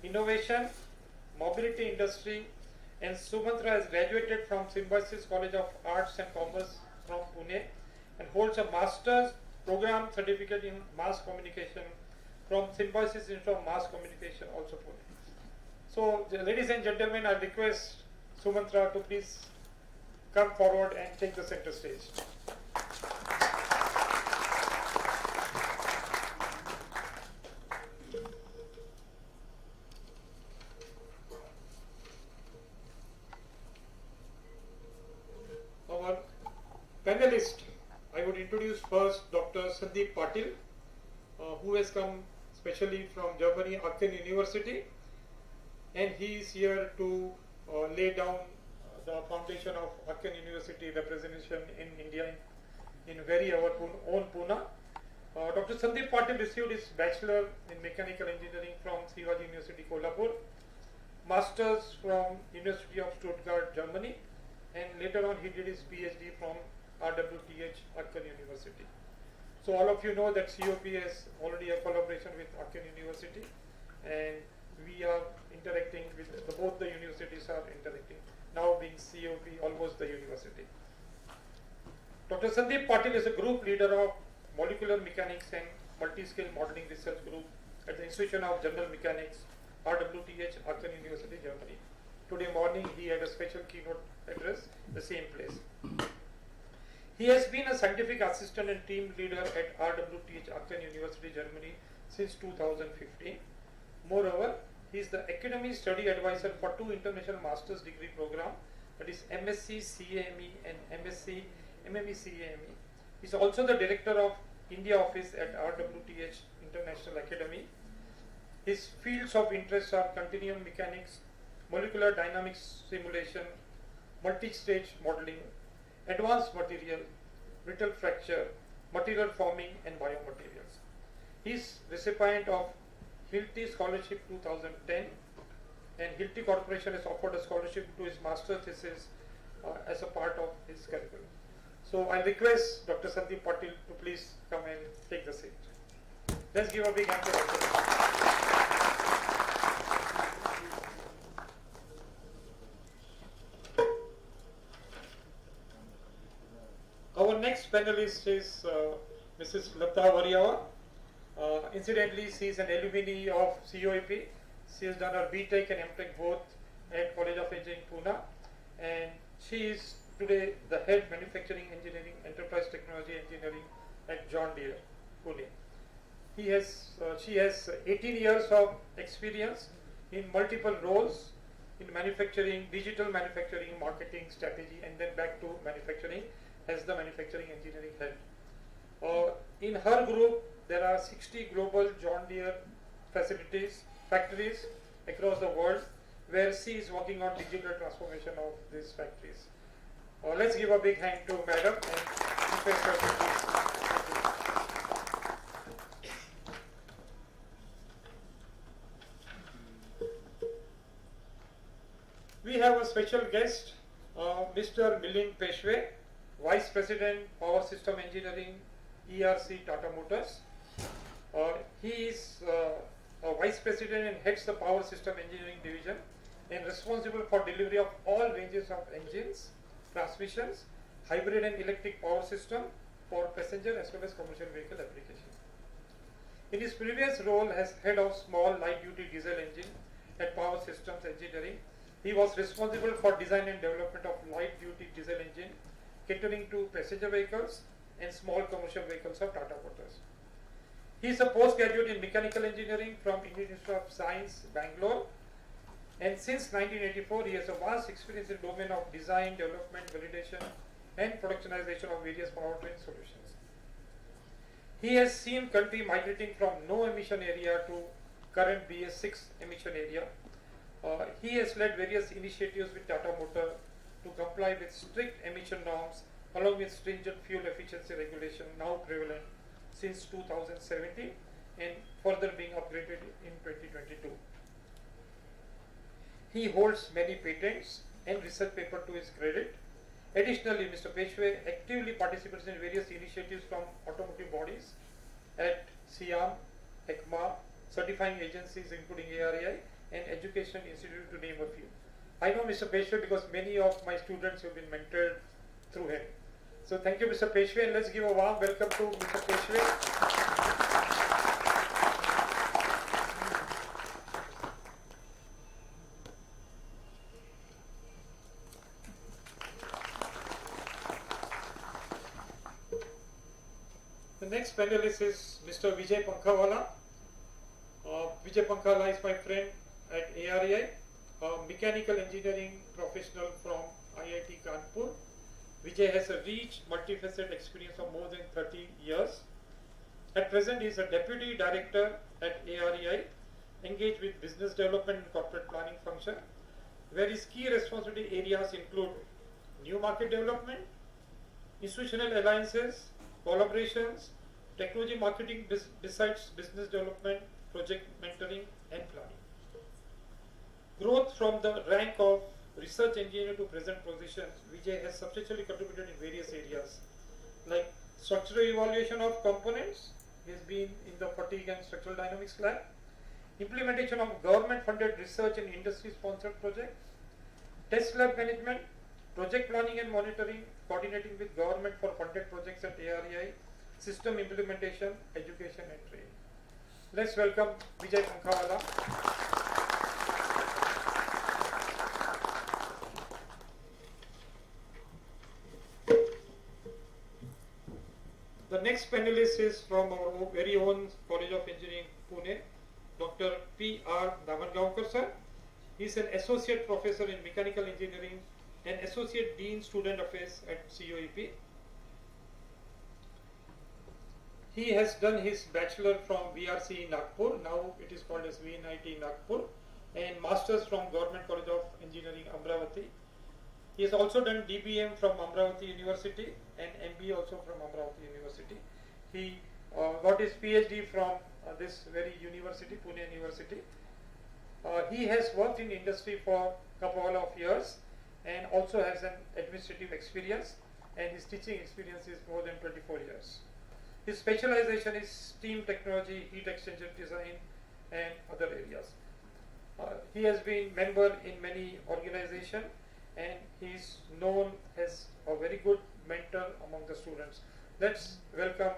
innovation, mobility industry, and Sumantra has graduated from Symbiosis College of Arts and Commerce from Pune and holds a master's program certificate in mass communication from Symbiosis Institute of Mass Communication, also Pune. So, ladies and gentlemen, I request Sumantra to please come forward and take the center stage. Our panelist, I would introduce first Dr. Sandeep Patil, who has come specially from Germany, Aachen University, and he is here to lay down the foundation of Aachen University representation in India in very our own Pune. Dr. Sandeep Patil received his bachelor in mechanical engineering from Shivaji University, Kolhapur, masters from University of Stuttgart, Germany, and later on he did his PhD from RWTH, Aachen University. So all of you know that COP has already a collaboration with Aachen University, and we are interacting with both the universities are interacting. Now being COP, almost the university. Dr. Sandeep Patil is a group leader of molecular mechanics and multi-scale modeling research group at the Institution of General Mechanics, RWTH, Aachen University, Germany. Today morning he had a special keynote address, the same place. He has been a scientific assistant and team leader at RWTH, Aachen University, Germany since 2015. Moreover, he is the academic study advisor for 2 international master's degree program, that is MSc CAME and MSc MME CAME. He is also the director of India office at RWTH International Academy. His fields of interest are continuum mechanics, molecular dynamics simulation, multi-stage modeling, advanced material, brittle fracture, material forming, and biomaterials. He is recipient of Hilti Scholarship 2010, and Hilti Corporation has offered a scholarship to his master's thesis as a part of his curriculum. So I request Dr. Sandeep Patil to please come and take the seat. Let's give a big hand to Dr. Our next panelist is Mrs. Lata Variawa. Incidentally, she is an alumni of COEP. She has done her BTech and MTech both at College of Engineering, Pune, and she is today the head manufacturing engineering, enterprise technology engineering at John Deere, Pune. She has 18 years of experience in multiple roles in manufacturing, digital manufacturing, marketing, strategy, and then back to manufacturing as the manufacturing engineering head. In her group, there are 60 global John Deere factories across the world, where she is working on digital transformation of these factories. Let's give a big hand to Madam and request her to please. We have a special guest, Mr. Milind Peshwe, Vice President, Power System Engineering, ERC Tata Motors. He is a Vice President and heads the Power System Engineering Division and responsible for delivery of all ranges of engines, transmissions, hybrid and electric power system for passenger as well as commercial vehicle application. In his previous role as head of small light duty diesel engine at Power Systems Engineering, he was responsible for design and development of light duty diesel engine catering to passenger vehicles and small commercial vehicles of Tata Motors. He is a postgraduate in mechanical engineering from Indian Institute of Science, Bangalore, and since 1984 he has a vast experience in the domain of design, development, validation, and productionization of various powertrain solutions. He has seen country migrating from no emission area to current BS6 emission area. He has led various initiatives with Tata Motor to comply with strict emission norms along with stringent fuel efficiency regulation now prevalent since 2017 and further being upgraded in 2022. He holds many patents and research papers to his credit. Additionally, Mr. Peshwe actively participates in various initiatives from automotive bodies at SIAM, ICAME, certifying agencies including ARAI and Education Institute, to name a few. I know Mr. Peshwe because many of my students have been mentored through him. So thank you, Mr. Peshwe, and let's give a warm welcome to Mr. Peshwe. The next panelist is Mr. Vijay Pankhawala. Vijay Pankhawala is my friend at AREI, a mechanical engineering professional from IIT Kanpur. Vijay has a rich, multifaceted experience of more than 30 years. At present, he is a deputy director at AREI, engaged with business development and corporate planning function, where his key responsibility areas include new market development, institutional alliances, collaborations, technology marketing besides business development, project mentoring and planning. Growth from the rank of research engineer to present positions, Vijay has substantially contributed in various areas like structural evaluation of components. He has been in the fatigue and structural dynamics lab, implementation of government funded research and industry sponsored projects, test lab management, project planning and monitoring, coordinating with government for funded projects at AREI, system implementation, education and training. Let's welcome Vijay Pankhawala. The next panelist is from our very own College of Engineering, Pune, Dr. P.R. Damangaonkar sir. He is an associate professor in mechanical engineering and associate dean student affairs at COEP. He has done his bachelor from VRC Nagpur, now it is called as VNIT Nagpur, and masters from Government College of Engineering, Amravati. He has also done DBM from Amravati University and MBA also from Amravati University. He got his PhD from this very university, Pune University. He has worked in industry for a couple of years and also has an administrative experience, and his teaching experience is more than 24 years. His specialization is steam technology, heat exchanger design and other areas. He has been member in many organizations and he is known as a very good mentor among the students. Let's welcome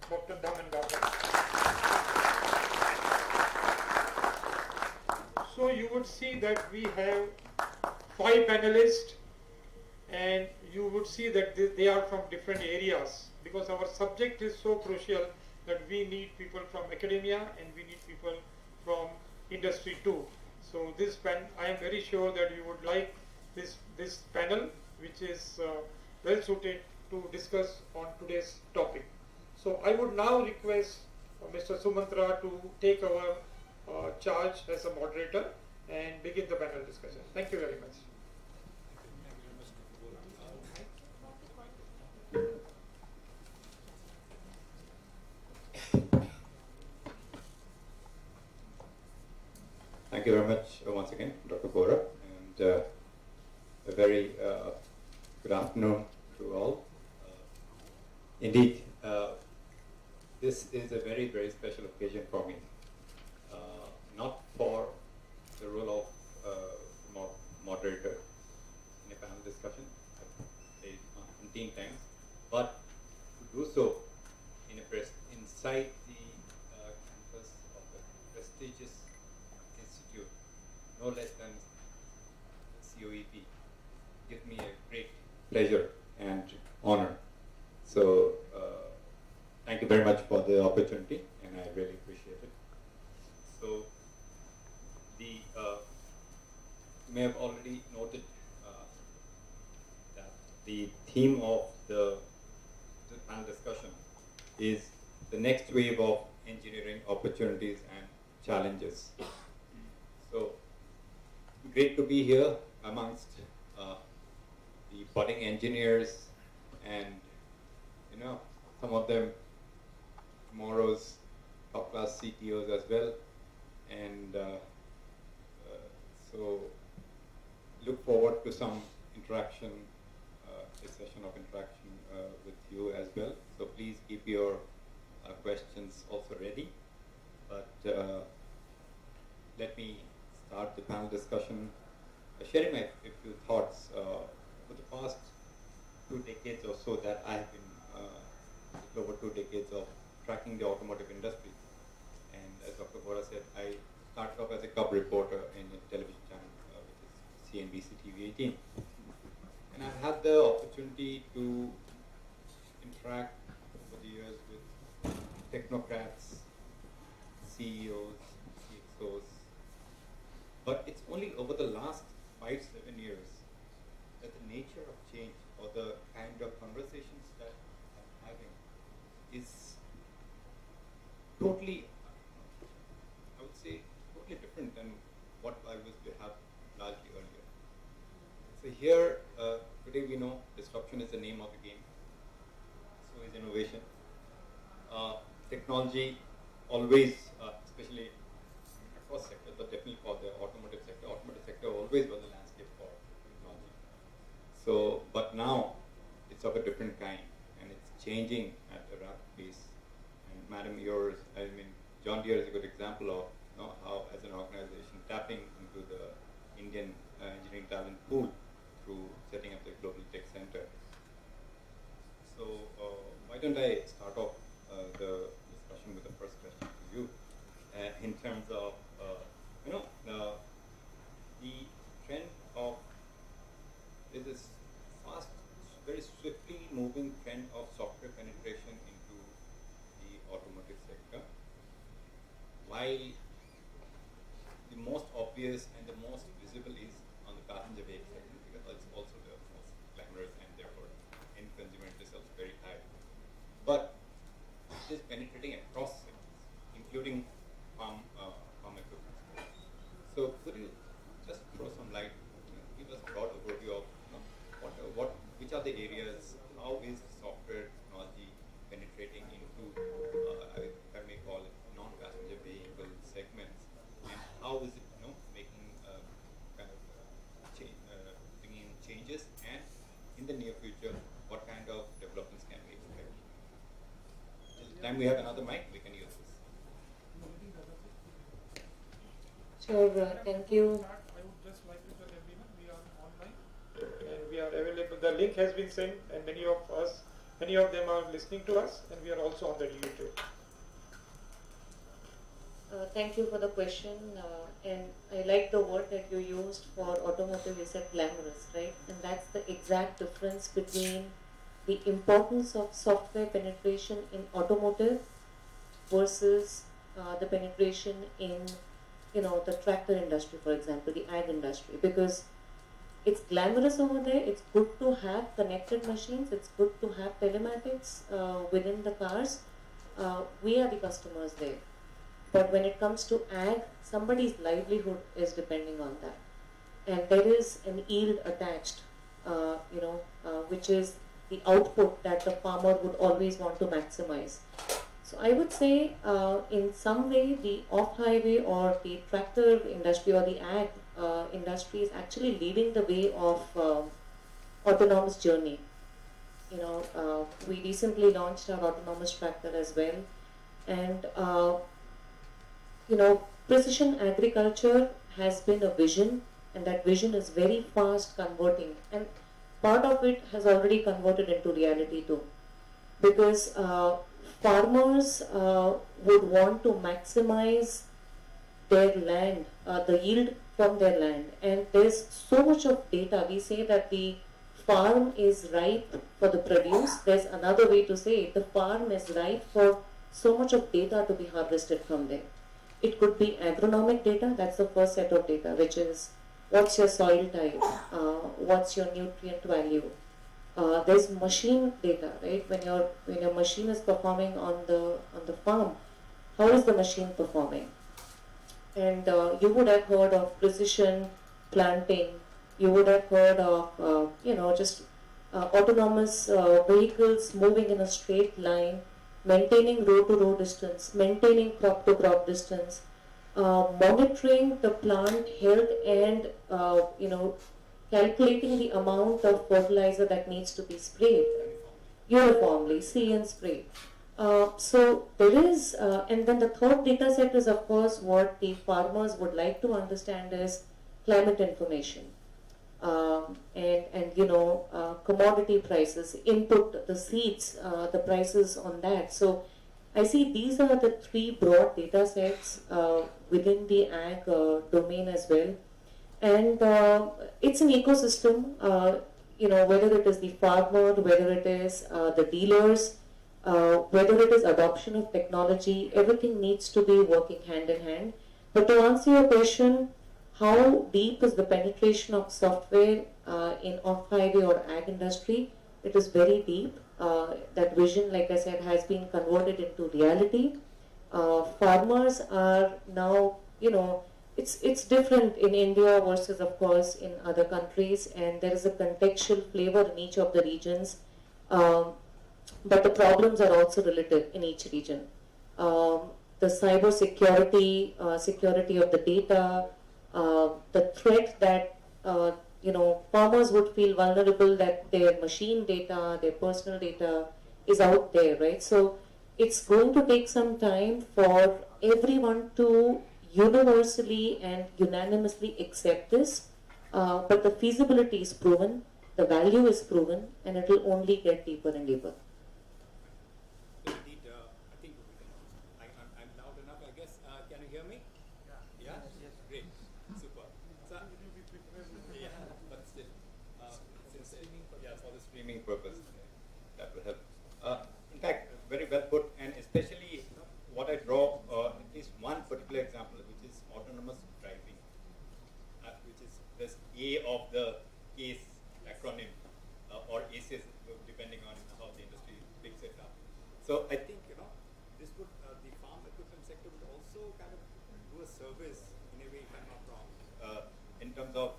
Dr. Damangaonkar. So you would see that we have 5 panelists and you would see that they are from different areas because our subject is so crucial that we need people from academia and we need people from industry too. So this I am very sure that you would like this panel, which is well suited to discuss on today's topic. So I would now request Mr. Sumantra to take our charge as a moderator and begin the panel discussion. Thank you very much. Thank you very much once again, Dr. Bora, and a very good afternoon to all. Indeed, this is a very, very special occasion for me, not for the role of moderator in a panel discussion, I've played umpteen times, but to do so inside the campus of a prestigious institute, no less than COEP, gives me a great pleasure and honor. So thank you very much for the opportunity, and I really appreciate it. So you may have already noted that the theme of the panel discussion is the next wave of engineering opportunities and challenges. So great to be here amongst the budding engineers and some of them tomorrow's top class CTOs as well, and so look forward to some interaction, a session of interaction with you as well. So please keep your questions also ready, but let me start the panel discussion, sharing a few thoughts. For the past 2 decades or so that I have been, over 2 decades of tracking the automotive industry. And as Dr. Bora said, I started off as a cub reporter in a television channel, which is CNBC TV 18. And I've had the opportunity to interact over the years with technocrats, CEOs, CXOs. But it's only over the last 5-7 years that the nature of change or the kind of conversations that I'm having is totally, I would say, totally different than what I used to have largely earlier. So here, today we know disruption is the name of the game. So is innovation. Technology always, especially across sectors, but definitely for the automotive sector always was the landscape for technology. So, but now it's of a different kind, and it's changing at a rapid pace. And Madam, John Deere is a good example of how, as an organization, tapping into the Indian engineering talent pool through setting up the Global Tech Center. So, why don't I start off the discussion with the first question to you, in terms of the trend of this fast, very swiftly moving trend of software penetration into the automotive sector, while the most obvious and the most visible is on the passenger vehicle segment, because it's also the most glamorous and therefore end consumer interest is very high. But it is penetrating across segments, including farm equipment. So could you just throw some light, give us a broad overview of which are the areas, how is software technology penetrating into, if I may call it, non-passenger vehicle segments, and how is it making kind of bringing in changes, and in the near future, what kind of developments can we expect? Till the time we have another mic, we can use this. Sure, thank you. I would just like to tell everyone we are online and we are available. The link has been sent, and many of them are listening to us, and we are also on the YouTube. Thank you for the question, and I like the word that you used for automotive. You said glamorous, right? And that's the exact difference between the importance of software penetration in automotive versus the penetration in the tractor industry, for example, the ag industry, because it's glamorous over there. It's good to have connected machines. It's good to have telematics within the cars. We are the customers there. But when it comes to ag, somebody's livelihood is depending on that. And there is an yield attached, which is the output that the farmer would always want to maximize. So I would say, in some way, the off-highway or the tractor industry or the ag industry is actually leading the way of autonomous journey. We recently launched our autonomous tractor as well, and precision agriculture has been a vision, and that vision is very fast converting, and part of it has already converted into reality too, because farmers would want to maximize their land, the yield from their land, and there's so much of data. We say that the farm is ripe for the produce. There's another way to say it: the farm is ripe for so much of data to be harvested from there. It could be agronomic data. That's the first set of data, which is what's your soil type, what's your nutrient value. There's machine data, right? When your machine is performing on the farm, how is the machine performing? And you would have heard of precision planting. You would have heard of just autonomous vehicles moving in a straight line, maintaining row to row distance, maintaining crop to crop distance, monitoring the plant health, and calculating the amount of fertilizer that needs to be sprayed uniformly, see and spray. So there is, and then the third data set is of course what the farmers would like to understand is climate information. And commodity prices, input, the seeds, the prices on that. So I see these are the three broad data sets within the ag domain as well. And it's an ecosystem, whether it is the farmer, whether it is the dealers, whether it is adoption of technology, everything needs to be working hand in hand. But to answer your question, how deep is the penetration of software in off-highway or ag industry? It is very deep. That vision, like I said, has been converted into reality. Farmers are now, it's different in India versus, of course, in other countries, and there is a contextual flavor in each of the regions. But the problems are also relative in each region. The cyber security, security of the data, the threat that farmers would feel vulnerable that their machine data, their personal data is out there, right? So it's going to take some time for everyone to universally and unanimously accept this, but the feasibility is proven, the value is proven, and it will only get deeper and deeper. Indeed, I think I'm loud enough, I guess. Can you hear me? Yeah? Yes. Great. Super. So, yeah, but still, for the streaming purpose, that will help. In fact, very well put, and especially what I draw at least one particular example, which is autonomous driving, which is this A of the ACE acronym, or ACEs, depending on how the industry picks it up. So I think this would the farm equipment sector would also kind of do a service in a way, if I'm not wrong, in terms of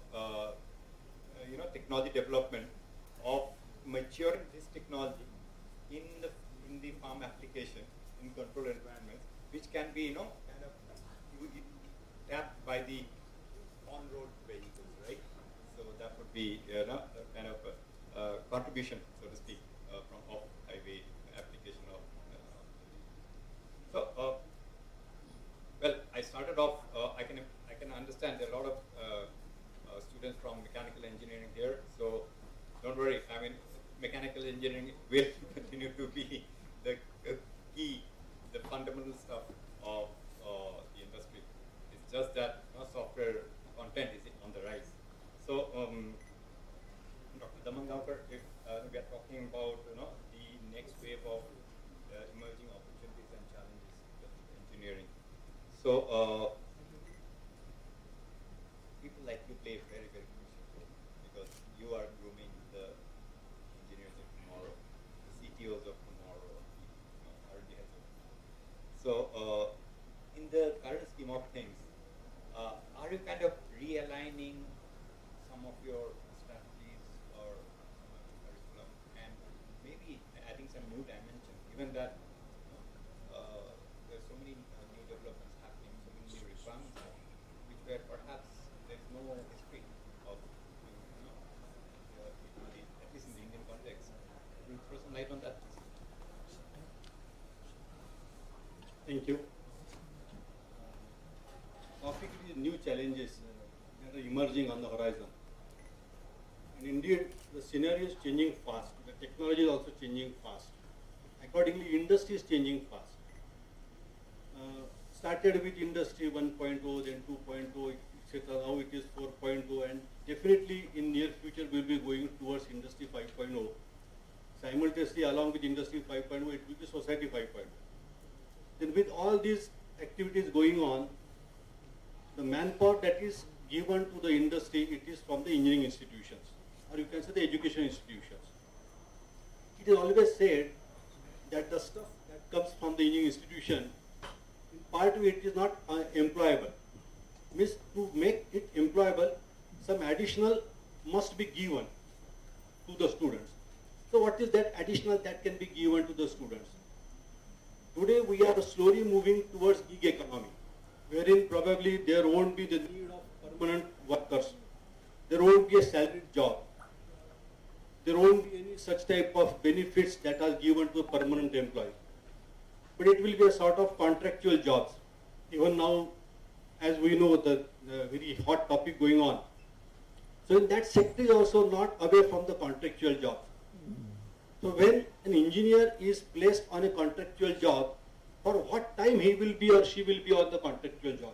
technology development of maturing this technology in the farm application in controlled environments, which can be kind of tapped by the on-road vehicles, right? So that would be kind of a contribution, so to speak, from off-highway application of. Well, I started off. I can understand there are a lot of students from mechanical engineering here. So don't worry. I mean, mechanical engineering will continue to be the key, the fundamental stuff of the industry. It's just that software content is on the rise. So, Dr. Damangaonkar, if we are talking about the next wave of emerging opportunities and challenges of engineering, so people like you play very, very crucial role because you are grooming the engineers of tomorrow, the CTOs of tomorrow, R&D heads of tomorrow. So, in the current scheme of things, are you kind of realigning some of your strategies or some of your curriculum and maybe adding some new dimension, given that there's so many new developments happening, so many new requirements happening, which where perhaps there's no history of, at least in the Indian context. Will you throw some light on that, please? Thank you. Topically, new challenges that are emerging on the horizon. And indeed, the scenario is changing fast. The technology is also changing fast. Accordingly, industry is changing fast. Started with industry 1.0, then 2.0, etc. Now it is 4.0, and definitely in near future we will be going towards industry 5.0. Simultaneously, along with industry 5.0, it will be society 5.0. Then with all these activities going on, the manpower that is given to the industry, it is from the engineering institutions, or you can say the education institutions. It is always said that the stuff that comes from the engineering institution, in part of it is not employable. Means to make it employable, some additional must be given to the students. So what is that additional that can be given to the students? Today we are slowly moving towards gig economy, wherein probably there won't be the need of permanent workers. There won't be a salaried job. There won't be any such type of benefits that are given to a permanent employee. but it will be a sort of contractual jobs. Even now, as we know, the very hot topic going on. So in that sector is also not away from the contractual jobs. So when an engineer is placed on a contractual job, for what time he will be or she will be on the contractual job?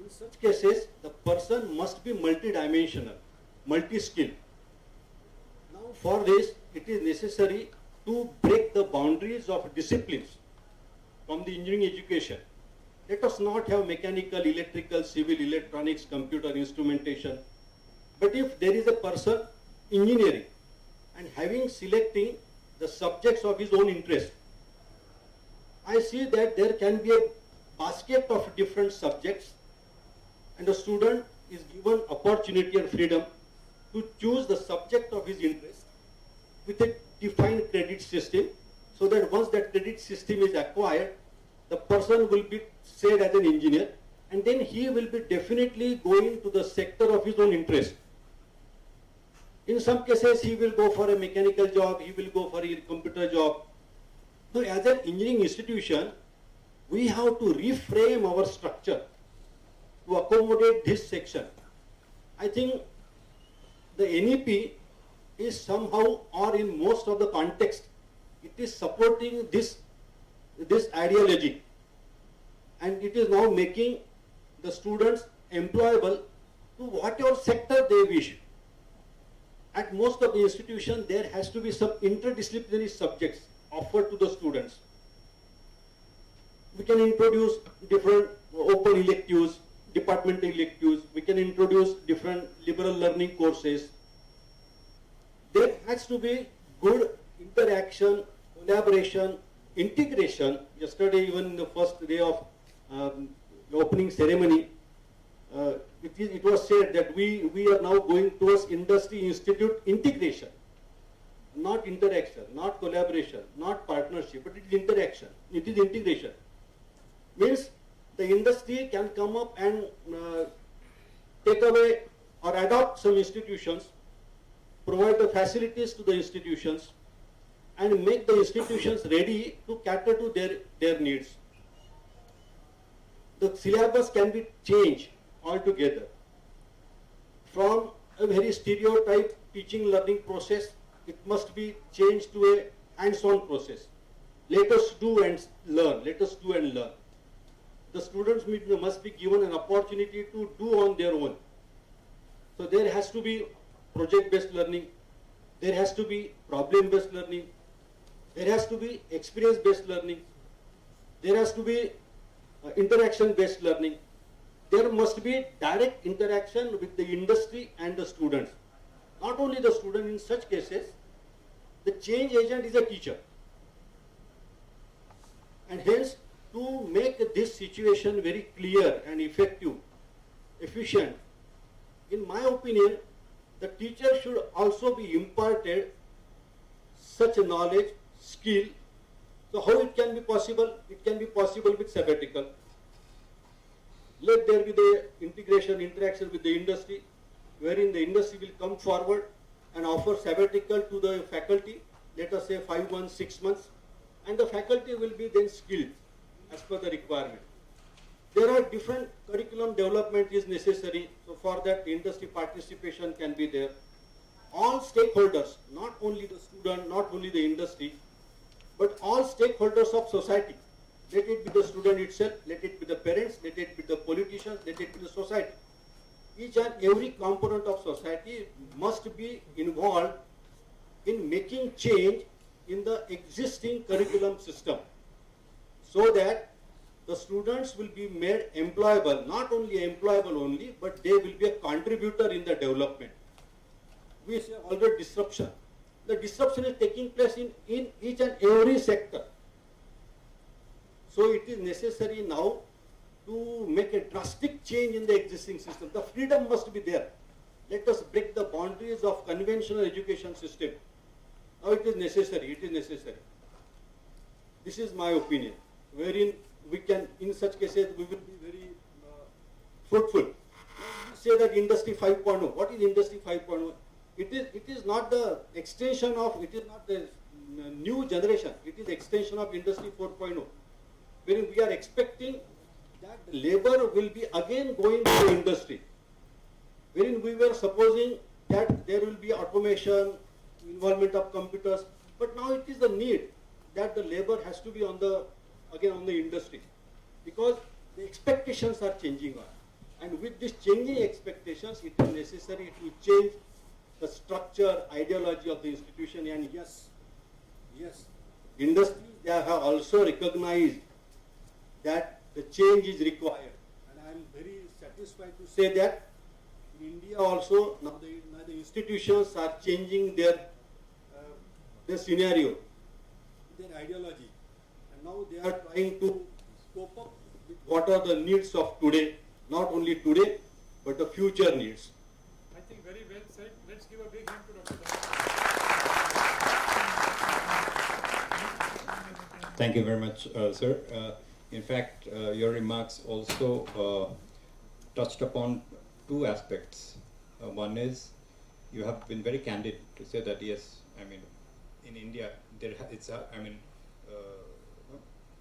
In such cases, the person must be multidimensional, multi-skilled. Now for this, it is necessary to break the boundaries of disciplines from the engineering education. Let us not have mechanical, electrical, civil, electronics, computer, instrumentation. But if there is a person engineering and having selecting the subjects of his own interest, I see that there can be a basket of different subjects and a student is given opportunity and freedom to choose the subject of his interest with a defined credit system, so that once that credit system is acquired, the person will be said as an engineer, and then he will be definitely going to the sector of his own interest. In some cases, he will go for a mechanical job, he will go for a computer job. So as an engineering institution, we have to reframe our structure to accommodate this section. I think the NEP is somehow, or in most of the context, it is supporting this ideology, and it is now making the students employable to whatever sector they wish. At most of the institutions, there has to be some interdisciplinary subjects offered to the students. We can introduce different open electives, departmental electives. We can introduce different liberal learning courses. There has to be good interaction, collaboration, integration. Yesterday, even in the first day of the opening ceremony, it was said that we are now going towards industry institute integration, not interaction, not collaboration, not partnership, but it is interaction, it is integration. Means the industry can come up and take away or adopt some institutions, provide the facilities to the institutions, and make the institutions ready to cater to their needs. The syllabus can be changed altogether from a very stereotype teaching learning process. It must be changed to a hands-on process. Let us do and learn. Let us do and learn. The students must be given an opportunity to do on their own. So there has to be project-based learning. There has to be problem-based learning. There has to be experience-based learning. There has to be interaction-based learning. There must be direct interaction with the industry and the students. Not only the student, in such cases, the change agent is a teacher. And hence, to make this situation very clear and effective, efficient, in my opinion, the teacher should also be imparted such knowledge, skill. So how it can be possible? It can be possible with sabbatical. Let there be the integration, interaction with the industry, wherein the industry will come forward and offer sabbatical to the faculty, let us say 5 months, 6 months, and the faculty will be then skilled as per the requirement. There are different curriculum development is necessary, so for that industry participation can be there. All stakeholders, not only the student, not only the industry, but all stakeholders of society. Let it be the student itself, let it be the parents, let it be the politicians, let it be the society. Each and every component of society must be involved in making change in the existing curriculum system, so that the students will be made employable, not only employable only, but they will be a contributor in the development. We say already disruption. The disruption is taking place in each and every sector. So it is necessary now to make a drastic change in the existing system. The freedom must be there. Let us break the boundaries of conventional education system. Now it is necessary, it is necessary. This is my opinion, wherein we can, in such cases, we will be very fruitful. We say that Industry 5.0. What is Industry 5.0? It is not the extension of, it is not the new generation. It is extension of Industry 4.0. When we are expecting that the labor will be again going to the industry. Wherein we were supposing that there will be automation, involvement of computers, but now it is the need that the labor has to be on the industry, because the expectations are changing on. And with this changing expectations, it is necessary to change the structure, ideology of the institution. And yes, industry, they have also recognized that the change is required. And I am very satisfied to say that in India also, now the institutions are changing their scenario, their ideology. And now they are trying to cope up with what are the needs of today, not only today, but the future needs. I think very well said. Let's give a big hand to Dr. Thank you very much, sir. In fact, your remarks also touched upon two aspects. One is you have been very candid to say that yes, I mean, in India,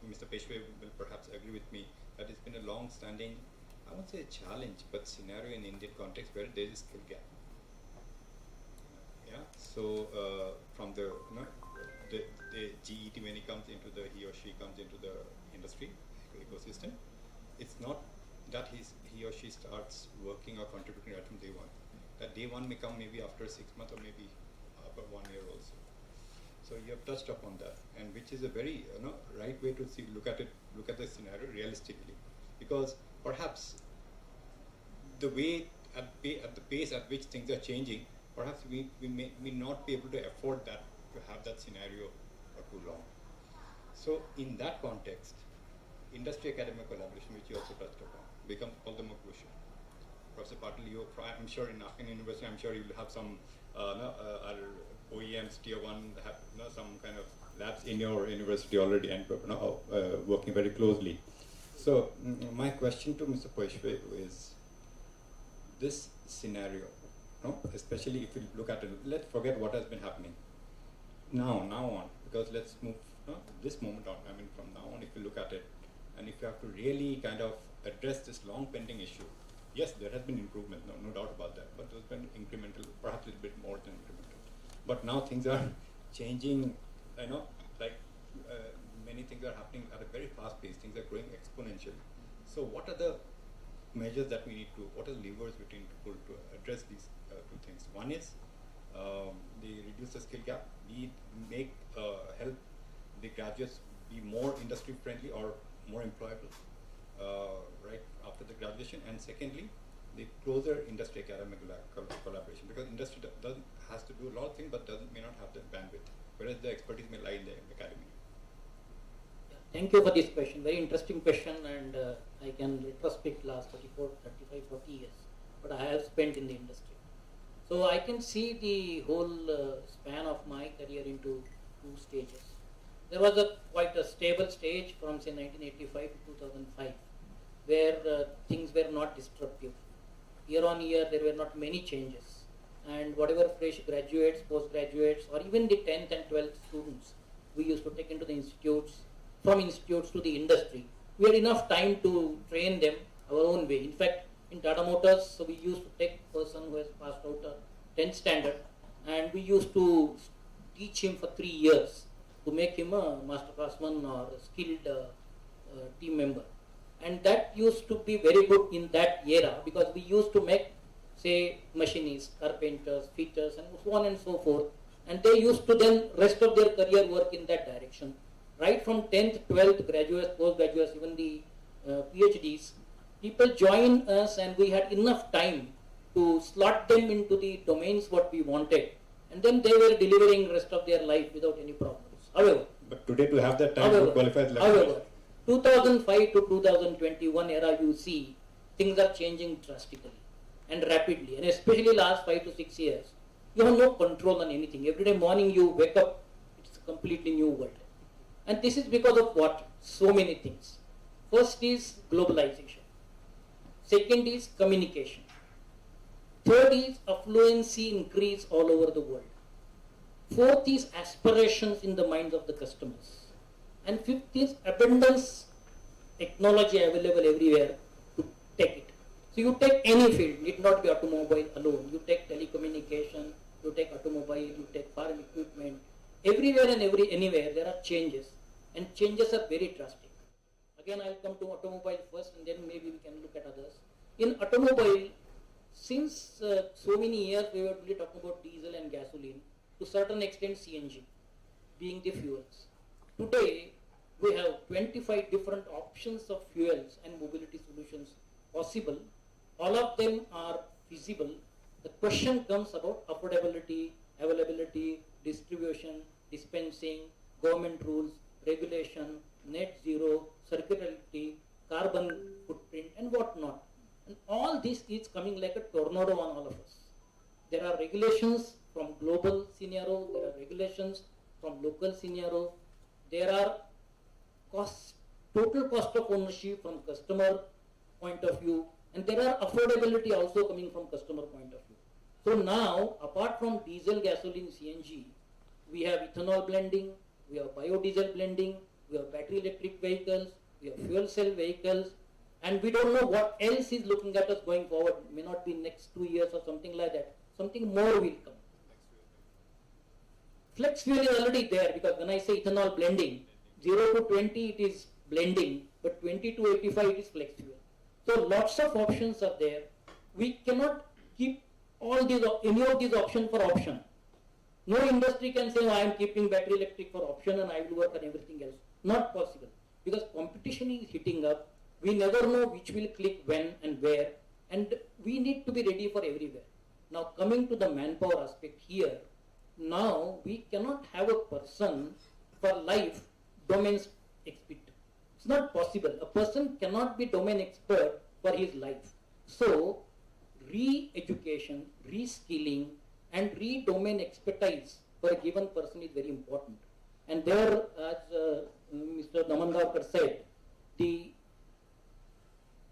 Mr. Peshwe will perhaps agree with me that it's been a long-standing, I won't say a challenge, but scenario in Indian context where there is a skill gap. Yeah. So from the GET, when he comes into he or she comes into the industry ecosystem, it's not that he or she starts working or contributing right from day one. That day one may come maybe after 6 months or maybe after 1 year also. So you have touched upon that, and which is a very right way to look at the scenario realistically, because perhaps the way at the pace at which things are changing, perhaps we may not be able to afford that, to have that scenario for too long. So in that context, industry academic collaboration, which you also touched upon, becomes all the more crucial. Professor Patil, I'm sure in university, I'm sure you will have some our OEMs, tier 1, have some kind of labs in your university already and working very closely. So my question to Mr. Peshwe is this scenario, especially if you look at it, let's forget what has been happening now on, because let's move this moment on. I mean, from now on, if you look at it, and if you have to really kind of address this long pending issue, yes, there has been improvement, no doubt about that, but there's been incremental, perhaps a little bit more than incremental. But now things are changing, many things are happening at a very fast pace, things are growing exponentially. So what are the measures that we need to, what are the levers we need to pull to address these two things? One is they reduce the skill gap, help the graduates be more industry friendly or more employable right after the graduation, and secondly, the closer industry academic collaboration, because industry has to do a lot of things but may not have the bandwidth, whereas the expertise may lie in the academy. Thank you for this question, very interesting question, and I can retrospect last 35, 40 years, but I have spent in the industry. So I can see the whole span of my career into two stages. There was quite a stable stage from say 1985 to 2005, where things were not disruptive. Year on year, there were not many changes, and whatever fresh graduates, postgraduates, or even the 10th and 12th students we used to take into the institutes, from institutes to the industry, we had enough time to train them our own way. In fact, in Tata Motors, so we used to take a person who has passed out a 10th standard, and we used to teach him for 3 years to make him a master craftsman or a skilled team member. And that used to be very good in that era, because we used to make, say, machinists, carpenters, fitters, and so on and so forth. And they used to then rest of their career work in that direction. Right from 10th, 12th, graduates, postgraduates, even the PhDs, people join us, and we had enough time to slot them into the domains what we wanted. And then they were delivering rest of their life without any problems. However, but today to have that time to qualify as however, 2005 to 2021 era, you see things are changing drastically and rapidly, and especially last 5 to 6 years, you have no control on anything. Every day morning you wake up, it's a completely new world. And this is because of what? So many things. First is globalization. Second is communication. Third is affluency increase all over the world. Fourth is aspirations in the minds of the customers. And fifth is abundance technology available everywhere to take it. So you take any field, need not be automobile alone. You take telecommunication, you take automobile, you take farm equipment. Everywhere and anywhere there are changes, and changes are very drastic. Again, I'll come to automobile first, and then maybe we can look at others. In automobile, since so many years we were only talking about diesel and gasoline, to certain extent CNG being the fuels. Today, we have 25 different options of fuels and mobility solutions possible. All of them are feasible. The question comes about affordability, availability, distribution, dispensing, government rules, regulation, net zero, circularity, carbon footprint, and whatnot. And all this is coming like a tornado on all of us. There are regulations from global scenario, there are regulations from local scenario, there are total cost of ownership from customer point of view, and there are affordability also coming from customer point of view. So now, apart from diesel, gasoline, CNG, we have ethanol blending, we have biodiesel blending, we have battery electric vehicles, we have fuel cell vehicles, and we don't know what else is looking at us going forward. It may not be next 2 years or something like that. Something more will come. Flex fuel is already there, because when I say ethanol blending, 0 to 20 it is blending, but 20 to 85 it is flex fuel. So lots of options are there. We cannot keep any of these options for option. No industry can say, oh, I am keeping battery electric for option and I will work on everything else. Not possible, because competition is heating up. We never know which will click when and where, and we need to be ready for everywhere. Now coming to the manpower aspect here, now we cannot have a person for life domain expert. It's not possible. A person cannot be domain expert for his life. So re-education, re-skilling, and re-domain expertise for a given person is very important. And there, as Mr. Damandavkar said, the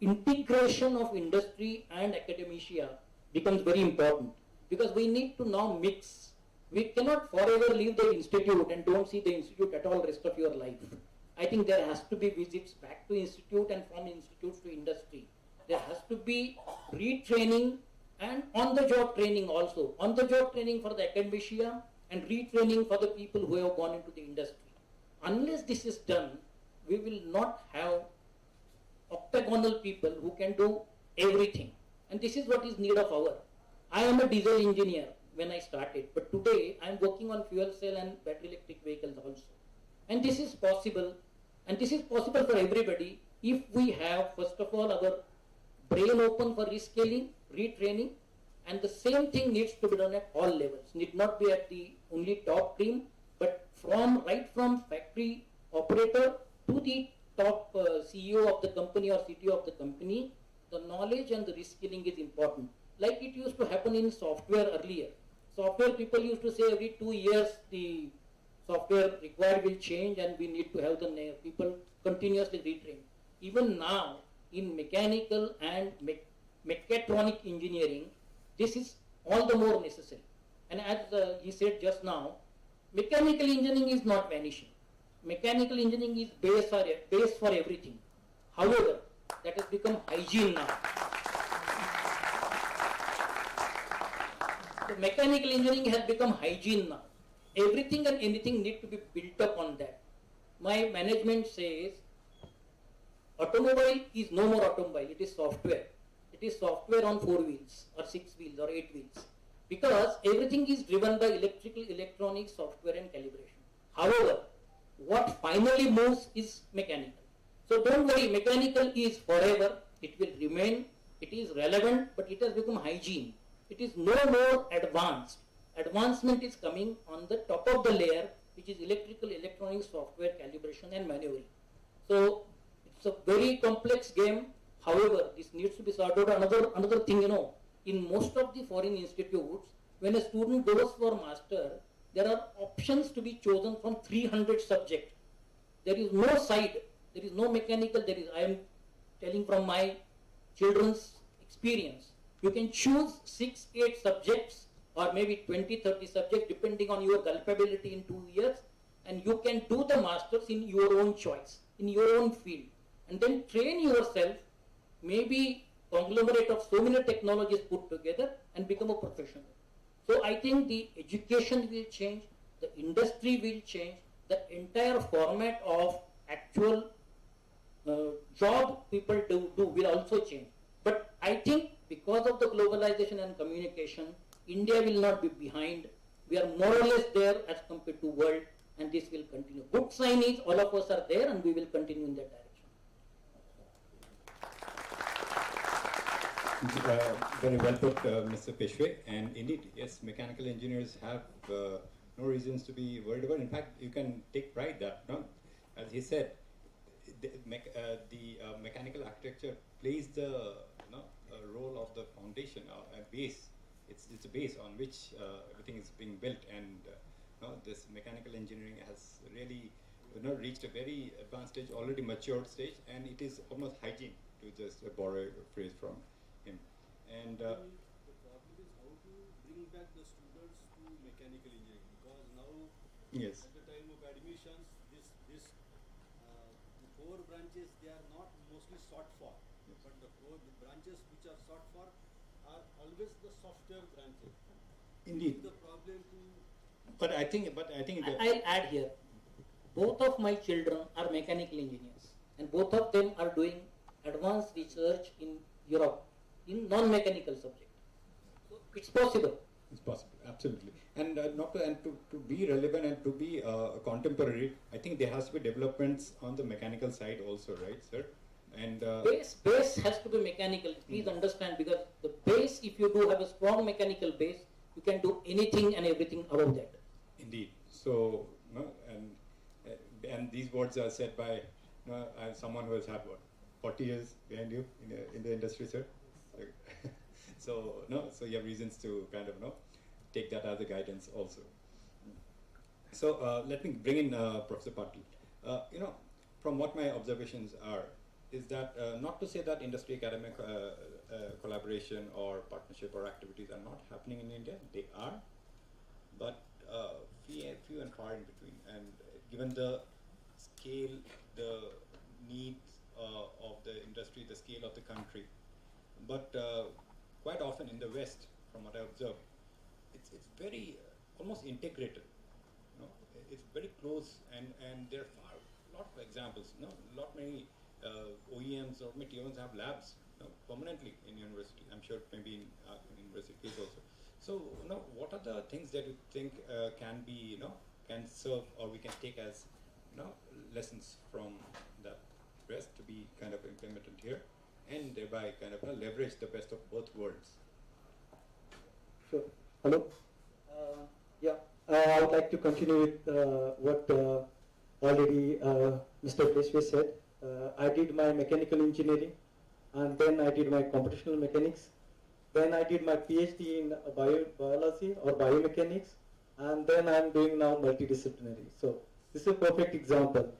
integration of industry and academia becomes very important, because we need to now mix. We cannot forever leave the institute and don't see the institute at all rest of your life. I think there has to be visits back to institute and from institutes to industry. There has to be retraining and on-the-job training also. On-the-job training for the academia and retraining for the people who have gone into the industry. Unless this is done, we will not have octagonal people who can do everything. And this is what is need of our. I am a diesel engineer when I started, but today I am working on fuel cell and battery electric vehicles also. And this is possible, and this is possible for everybody if we have, first of all, our brain open for rescaling, retraining, and the same thing needs to be done at all levels. Need not be at the only top team, but right from factory operator to the top CEO of the company or CTO of the company, the knowledge and the reskilling is important. Like it used to happen in software earlier. Software people used to say every 2 years the software required will change and we need to have the people continuously retrain. Even now, in mechanical and mechatronic engineering, this is all the more necessary. And as he said just now, mechanical engineering is not vanishing. Mechanical engineering is base for everything. However, that has become hygiene now. The mechanical engineering has become hygiene now. Everything and anything need to be built up on that. My management says automobile is no more automobile, it is software. It is software on 4 wheels or 6 wheels or 8 wheels. Because everything is driven by electrical, electronics, software and calibration. However, what finally moves is mechanical. So don't worry, mechanical is forever, it will remain, it is relevant, but it has become hygiene. It is no more advanced. Advancement is coming on the top of the layer, which is electrical, electronics, software, calibration and maneuvering. So it's a very complex game. However, this needs to be sorted out. Another thing, in most of the foreign institutes, when a student goes for master, there are options to be chosen from 300 subjects. There is no side, there is no mechanical, I am telling from my children's experience. You can choose 6-8 subjects or maybe 20, 30 subjects depending on your capability in 2 years, and you can do the masters in your own choice, in your own field, and then train yourself, maybe conglomerate of so many technologies put together and become a professional. So I think the education will change, the industry will change, the entire format of actual job people do will also change. But I think because of the globalization and communication, India will not be behind. We are more or less there as compared to world, and this will continue. Good sign is all of us are there, and we will continue in that direction. Very well put, Mr. Peshwe. And indeed, yes, mechanical engineers have no reasons to be worried about. In fact, you can take pride that, no? As he said, the mechanical architecture plays the role of the foundation, a base. It's a base on which everything is being built, and this mechanical engineering has really reached a very advanced stage, already matured stage, and it is almost hygiene, to just borrow a phrase from him. And the problem is how to bring back the students to mechanical engineering, because now yes, at the time of admissions, the core branches, they are not mostly sought for, but the core branches which are sought for are always the software branches. indeed. The problem to But I think I'll add here, both of my children are mechanical engineers, and both of them are doing advanced research in Europe in non-mechanical subject. So it's possible. it's possible, absolutely. And to be relevant and to be contemporary, I think there has to be developments on the mechanical side also, right, sir? And Base has to be mechanical. Please understand, because the base, if you do have a strong mechanical base, you can do anything and everything above that. indeed. So, and these words are said by someone who has had what, 40 years behind you in the industry, sir. So so you have reasons to kind of take that as a guidance also. So let me bring in Professor Patil. From what my observations are, is that not to say that industry academic collaboration or partnership or activities are not happening in India. They are, but few and far in between. And given the scale, the needs of the industry, the scale of the country, but quite often in the West, from what I observe, it's very almost integrated. It's very close, and there are lot of examples. Lot many OEMs or many tier ones have labs permanently in university. I'm sure maybe in university case also. So what are the things that you think can be can serve, or we can take as lessons from the West to be kind of implemented here, and thereby kind of leverage the best of both worlds. Sure. Hello. I would like to continue with what already Mr. Peshwe said. I did my mechanical engineering, and then I did my computational mechanics. Then I did my PhD in biology or biomechanics, and then I'm doing now multidisciplinary. So this is a perfect example.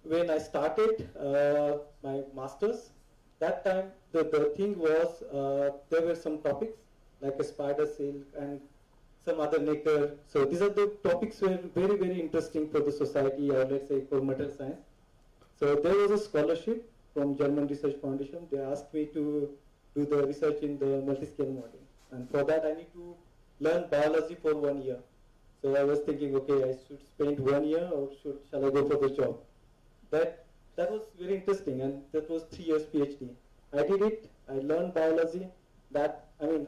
When I started my masters, that time the thing was there were some topics like a spider silk and some other nacre. So these are the topics were very, very interesting for the society, or let's say for material science. So there was a scholarship from German Research Foundation. They asked me to do the research in the multi-scale modeling, and for that I need to learn biology for 1 year. So I was thinking, okay, I should spend 1 year, or shall I go for the job? That was very interesting, and that was 3 years PhD. I did it. I learned biology. In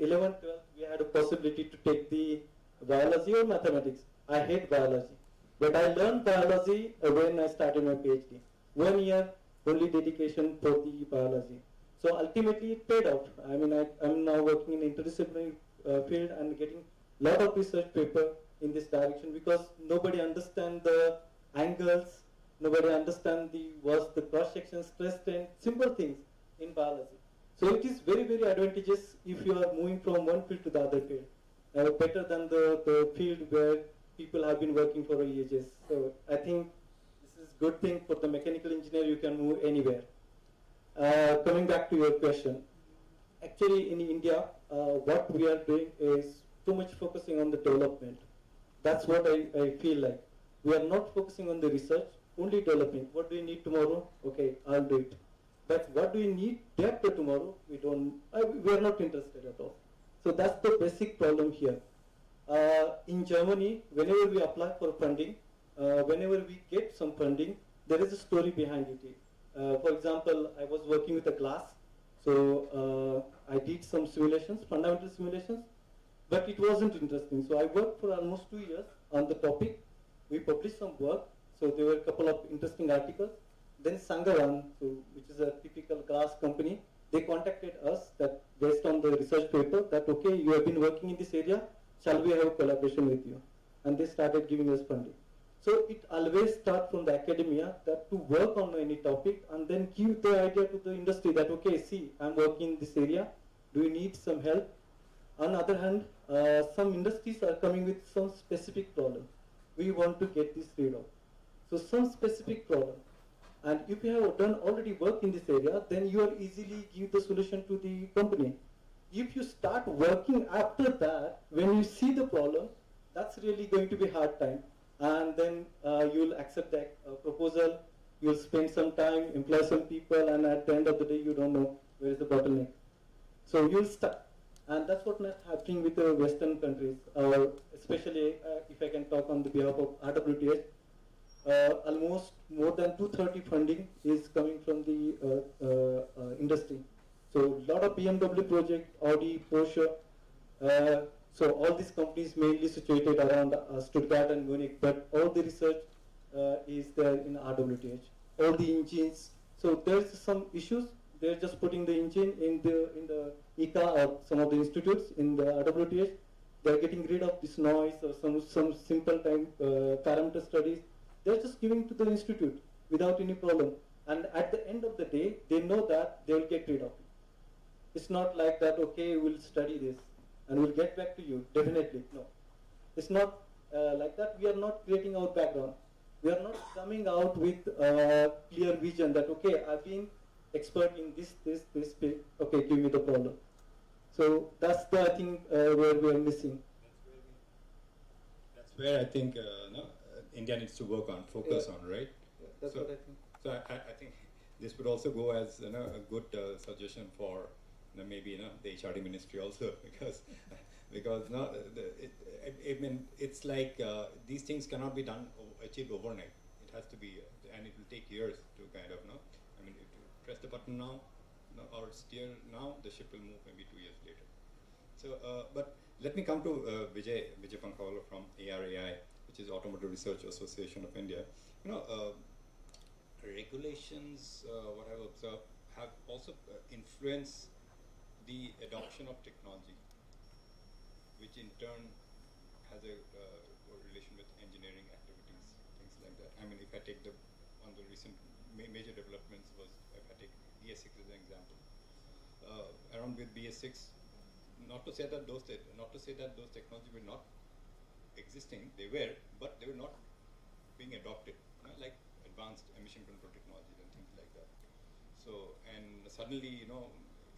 11th, 12th, we had a possibility to take the biology or mathematics. I hate biology, but I learned biology when I started my PhD. 1 year only dedication for the biology. So ultimately, it paid out. I'm now working in interdisciplinary field and getting a lot of research paper in this direction, because nobody understands the angles, nobody understands the cross section, stress strain, simple things in biology. So it is very, very advantageous if you are moving from one field to the other field, better than the field where people have been working for ages. So I think this is good thing for the mechanical engineer. You can move anywhere. Coming back to your question, actually in India, what we are doing is too much focusing on the development. That's what I feel like. We are not focusing on the research, only developing. What do you need tomorrow? Okay, I'll do it. But what do you need day after tomorrow? We are not interested at all. So that's the basic problem here. In Germany, whenever we apply for funding, whenever we get some funding, there is a story behind it. For example, I was working with a glass, so I did some simulations, fundamental simulations, but it wasn't interesting. So I worked for almost 2 years on the topic. We published some work, so there were a couple of interesting articles. Then Sangaran, which is a typical glass company, they contacted us that based on the research paper that, okay, you have been working in this area, shall we have a collaboration with you? And they started giving us funding. So it always starts from the academia that to work on any topic and then give the idea to the industry that, okay, see, I'm working in this area, do you need some help? On the other hand, some industries are coming with some specific problem. We want to get this rid of. So some specific problem. And if you have done already work in this area, then you are easily give the solution to the company. If you start working after that, when you see the problem, that's really going to be hard time. And then you'll accept that proposal, you'll spend some time, employ some people, and at the end of the day, you don't know where is the bottleneck. So you'll start. And that's what's not happening with the Western countries, especially if I can talk on the behalf of RWTH. Almost more than 230 funding is coming from the industry. So a lot of BMW project, Audi, Porsche. So all these companies mainly situated around Stuttgart and Munich, but all the research is there in RWTH. All the engines. So there's some issues. They're just putting the engine in the ICA or some of the institutes in the RWTH. They're getting rid of this noise or some simple time parameter studies. They're just giving to the institute without any problem. And at the end of the day, they know that they will get rid of it. It's not like that, okay, we'll study this and we'll get back to you. Definitely, no. It's not like that. We are not creating our background. We are not coming out with a clear vision that, okay, I've been expert in this, okay, give me the problem. So that's the, I think, where we are missing. That's where I think India needs to work on, focus on, right? Yeah, that's what I think. So I think this would also go as a good suggestion for maybe the HRD ministry also, because I mean it's like these things cannot be done achieved overnight. It has to be, and it will take years to kind of I mean, if you press the button now, or steer now, the ship will move maybe 2 years later. So, but let me come to Vijay Pankhawala from ARAI, which is Automotive Research Association of India. Regulations, what I've observed, have also influenced the adoption of technology, which in turn has a relation with engineering activities, things like that. I mean, if I take one of the recent major developments was, if I take BS6 as an example, around with BS6, not to say that those technologies were not existing, they were, but they were not being adopted, like advanced emission control technologies and things like that. So, and suddenly,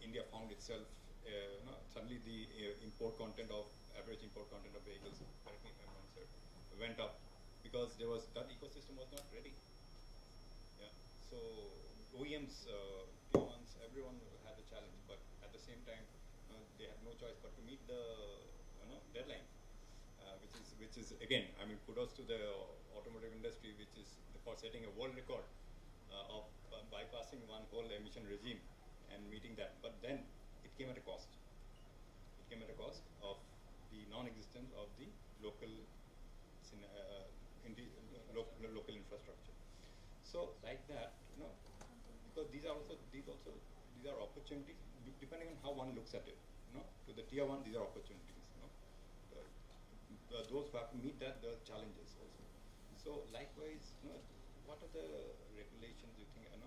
India found itself, suddenly the average import content of vehicles, correct me if I'm wrong, sir, went up because that ecosystem was not ready. Yeah. So OEMs, tier ones, everyone had a challenge, but at the same time, they had no choice but to meet the deadline, which is again, I mean, kudos to the automotive industry, which is for setting a world record of bypassing one whole emission regime and meeting that. But then it came at a cost. It came at a cost of the non-existence of the local local infrastructure. So like that, because these are opportunities depending on how one looks at it. To the tier one, these are opportunities. Those who have to meet the challenges also. So likewise, what are the regulations you think in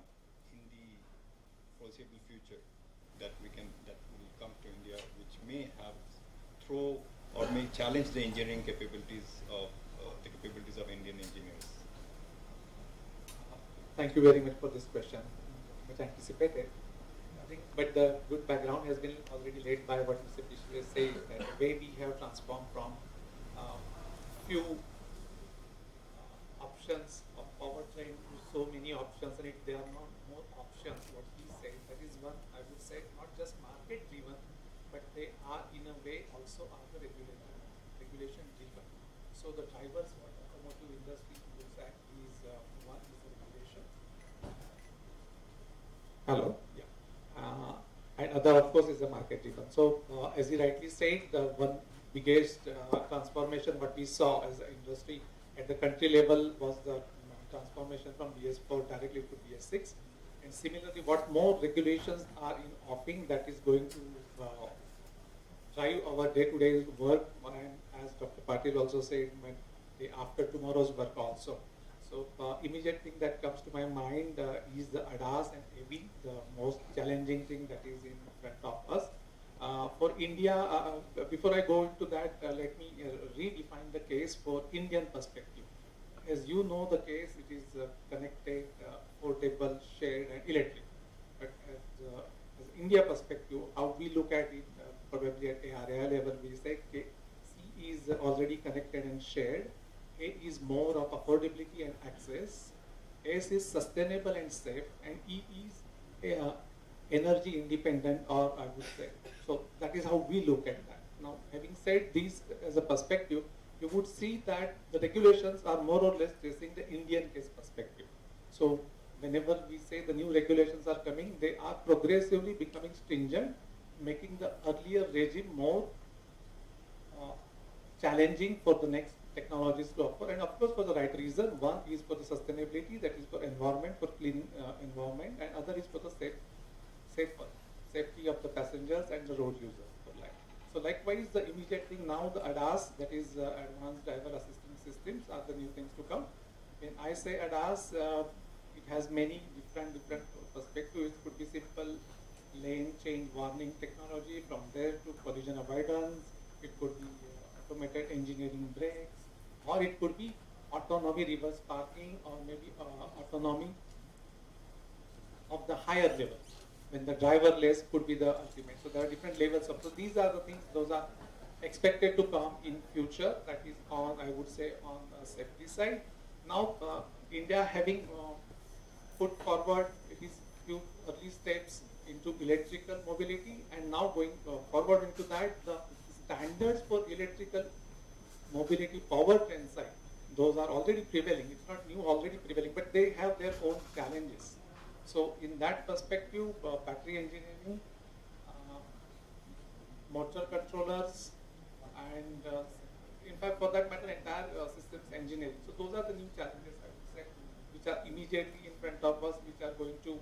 the foreseeable future that will come to India, which may may challenge the engineering capabilities of Indian engineers? Thank you very much for this question, much anticipated. think, but the good background has been already laid by what Mr. Pishri was saying, that the way we have transformed from few options of powertrain to so many options, and if there are not more options, what he said, that is one, I would say, not just market driven, but they are in a way also are the regulation driven. So the drivers what automotive industry looks at is one is the regulation. Hello. Yeah. And other, of course, is the market driven. So, as he rightly said, the one biggest transformation what we saw as an industry at the country level was the transformation from BS4 directly to BS6. And similarly, what more regulations are in offing that is going to drive our day-to-day work, and as Dr. Patil also said, after tomorrow's work also. So immediate thing that comes to my mind is the ADAS and AV, the most challenging thing that is in front of us. For India, before I go into that, let me redefine the case for Indian perspective. As you know the case, it is connected, portable, shared and electric. But as India perspective, how we look at it, probably at area level, we say C is already connected and shared. A is more of affordability and access. S is sustainable and safe, and E is energy independent, or I would say. So that is how we look at that. Now, having said this as a perspective, you would see that the regulations are more or less tracing the Indian case perspective. So whenever we say the new regulations are coming, they are progressively becoming stringent, making the earlier regime more challenging for the next technologies to offer, and of course for the right reason. One is for the sustainability, that is for environment, for clean environment, and other is for the safety of the passengers and the road users for life. So likewise, the immediate thing now, the ADAS, that is advanced driver assistance systems, are the new things to come. When I say ADAS, it has many different perspectives. It could be simple lane change warning technology, from there to collision avoidance. It could be automated engineering brakes, or it could be autonomy reverse parking, or maybe autonomy of the higher level, when the driverless could be the ultimate. So there are different levels of, so these are the things, those are expected to come in future, that is on, I would say, on the safety side. Now, India having put forward its few early steps into electrical mobility, and now going forward into that, the standards for electrical mobility powertrain side, those are already prevailing. It's not new, already prevailing, but they have their own challenges. So in that perspective, battery engineering, motor controllers, and in fact, for that matter, entire systems engineering. So those are the new challenges, I would say, which are immediately in front of us, which are going to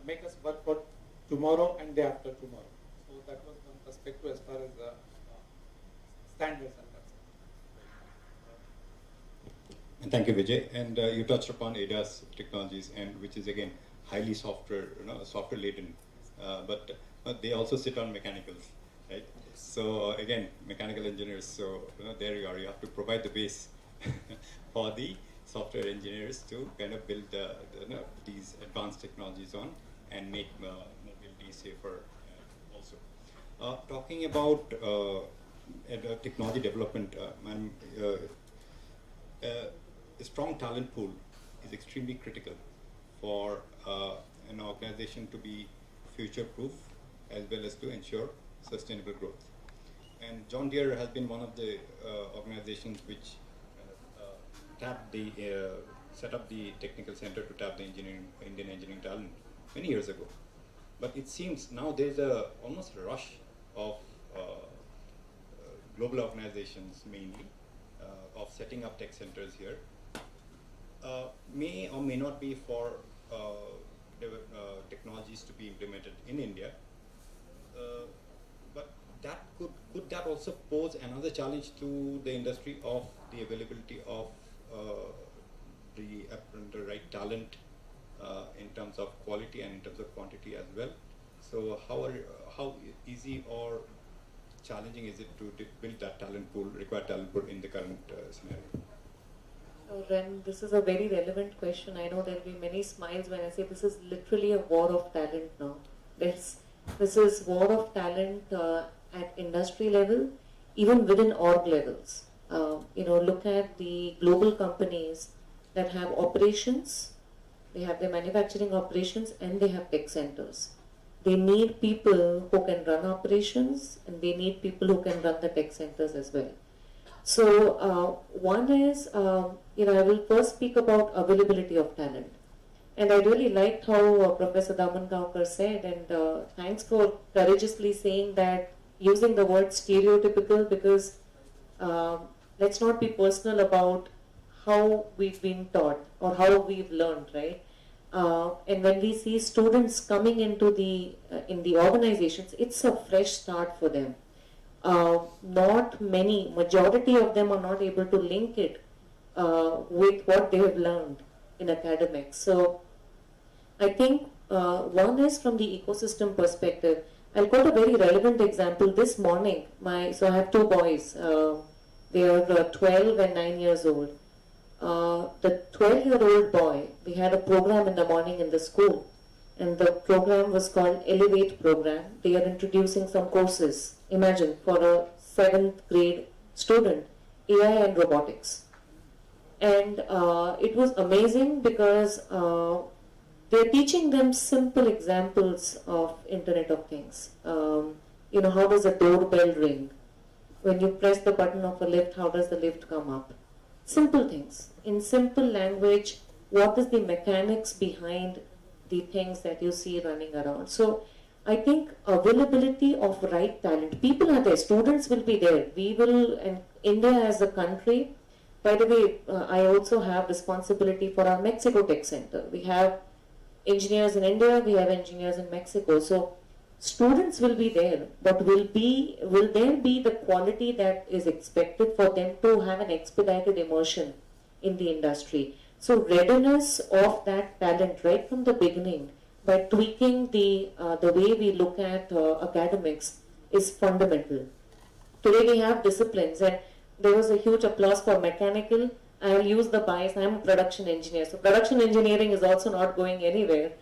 make us work for tomorrow and day after tomorrow. So that was one perspective as far as standards are concerned. And thank you, Vijay. And you touched upon ADAS technologies, and which is again highly software laden, but they also sit on mechanicals, right? So again, mechanical engineers. So there you are. You have to provide the base for the software engineers to kind of build these advanced technologies on and make mobility safer also. Talking about technology development, a strong talent pool is extremely critical for an organization to be future-proof, as well as to ensure sustainable growth. And John Deere has been one of the organizations which set up the technical center to tap the Indian engineering talent many years ago. But it seems now there's almost a rush of global organizations mainly of setting up tech centers here. May or may not be for technologies to be implemented in India, but that could that also pose another challenge to the industry of the availability of the right talent in terms of quality and in terms of quantity as well. So how easy or challenging is it to build that talent pool, required talent pool in the current scenario? So Ren, this is a very relevant question. I know there will be many smiles when I say this is literally a war of talent now. This is war of talent at industry level, even within org levels. Look at the global companies that have operations, they have their manufacturing operations and they have tech centers. They need people who can run operations and they need people who can run the tech centers as well. So one is, I will first speak about availability of talent. And I really liked how Professor Damangaonkar said, and thanks for courageously saying that, using the word stereotypical, because let's not be personal about how we've been taught or how we've learned, right? And when we see students coming into in the organizations, it's a fresh start for them. Majority of them are not able to link it with what they have learned in academics. So I think one is from the ecosystem perspective. I'll quote a very relevant example. This morning, so I have two boys. They are 12 and 9 years old. The 12-year-old boy, we had a program in the morning in the school, and the program was called Elevate Program. They are introducing some courses. Imagine, for a 7th grade student, AI and robotics. And it was amazing because they're teaching them simple examples of Internet of Things. How does a doorbell ring? When you press the button of a lift, how does the lift come up? Simple things. In simple language, what is the mechanics behind the things that you see running around? So I think availability of right talent. People are there. Students will be there. We will, and India as a country, by the way, I also have responsibility for our Mexico Tech Center. We have engineers in India, we have engineers in Mexico. So students will be there, but will there be the quality that is expected for them to have an expedited immersion in the industry? So readiness of that talent right from the beginning by tweaking the way we look at academics is fundamental. Today we have disciplines, and there was a huge applause for mechanical. I'll use the bias, I'm a production engineer. So production engineering is also not going anywhere.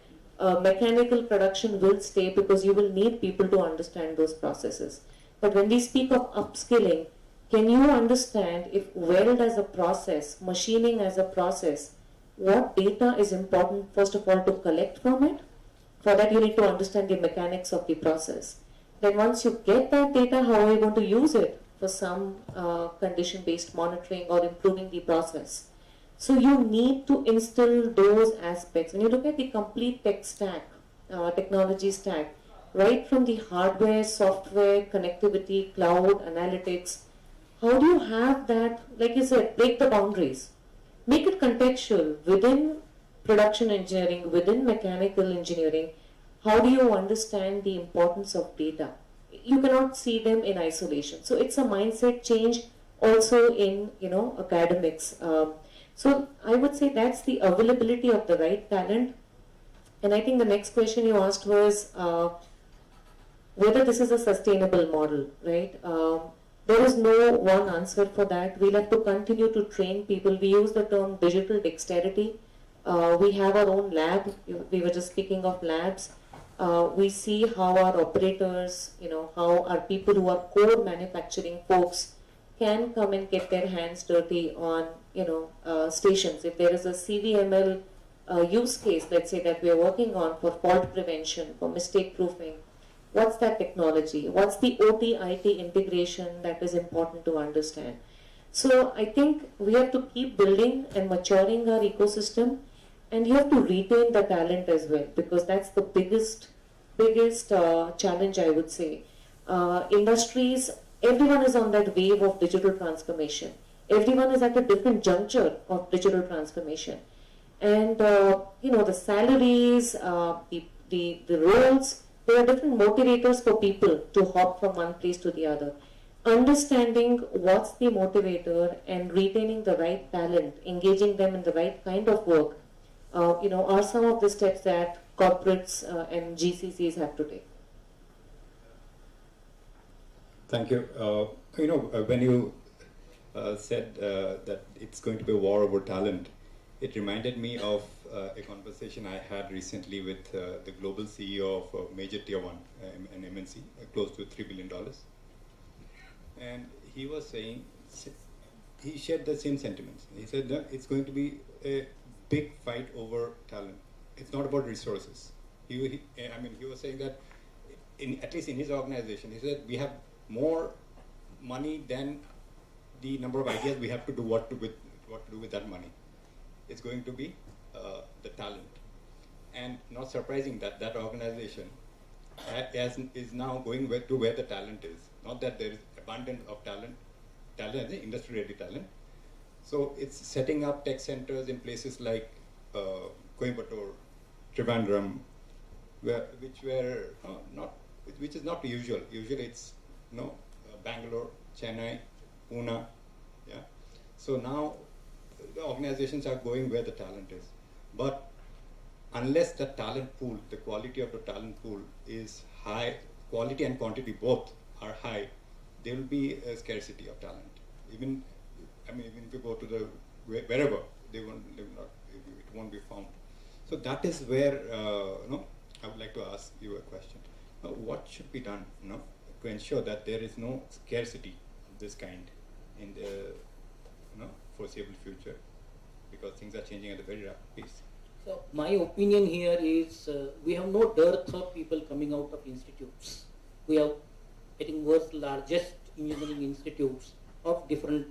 Mechanical production will stay because you will need people to understand those processes. But when we speak of upskilling, can you understand if weld as a process, machining as a process, what data is important first of all to collect from it? For that you need to understand the mechanics of the process. Then once you get that data, how are you going to use it for some condition-based monitoring or improving the process? So you need to instill those aspects. When you look at the complete tech stack, technology stack, right from the hardware, software, connectivity, cloud, analytics, how do you have that, like you said, break the boundaries? Make it contextual within production engineering, within mechanical engineering. How do you understand the importance of data? You cannot see them in isolation. So it's a mindset change also in academics. So I would say that's the availability of the right talent. And I think the next question you asked was whether this is a sustainable model, right? There is no one answer for that. We'll have to continue to train people. We use the term digital dexterity. We have our own lab. We were just speaking of labs. We see how our operators, how our people who are core manufacturing folks can come and get their hands dirty on, stations. If there is a CVML use case, let's say, that we are working on for fault prevention, for mistake proofing, what's that technology? What's the OT-IT integration that is important to understand? So I think we have to keep building and maturing our ecosystem, and you have to retain the talent as well, because that's the biggest challenge, I would say. Industries, everyone is on that wave of digital transformation. Everyone is at a different juncture of digital transformation. And, the salaries, the roles, there are different motivators for people to hop from one place to the other. Understanding what's the motivator and retaining the right talent, engaging them in the right kind of work, are some of the steps that corporates and GCCs have to take. Thank you. When you said that it's going to be a war over talent, it reminded me of a conversation I had recently with the global CEO of a major tier 1, an MNC, close to $3 billion. And he was saying, he shared the same sentiments. He said that it's going to be a big fight over talent. It's not about resources. He was saying that, at least in his organization, he said we have more money than the number of ideas we have to do what to do with that money. It's going to be the talent. And not surprising that that organization is now going to where the talent is. Not that there is abundance of talent as in industry-ready talent. So it's setting up tech centers in places like Coimbatore, Trivandrum, which is not usual. Usually it's Bangalore, Chennai, Pune, yeah. So now the organizations are going where the talent is, but unless the talent pool, the quality of the talent pool is high, quality and quantity both are high, there will be a scarcity of talent. Even if you go to the wherever, it won't be found. So that is where I would like to ask you a question. What should be done, to ensure that there is no scarcity of this kind in the foreseeable future, because things are changing at a very rapid pace. So my opinion here is we have no dearth of people coming out of institutes. We have, I think, world's largest engineering institutes of different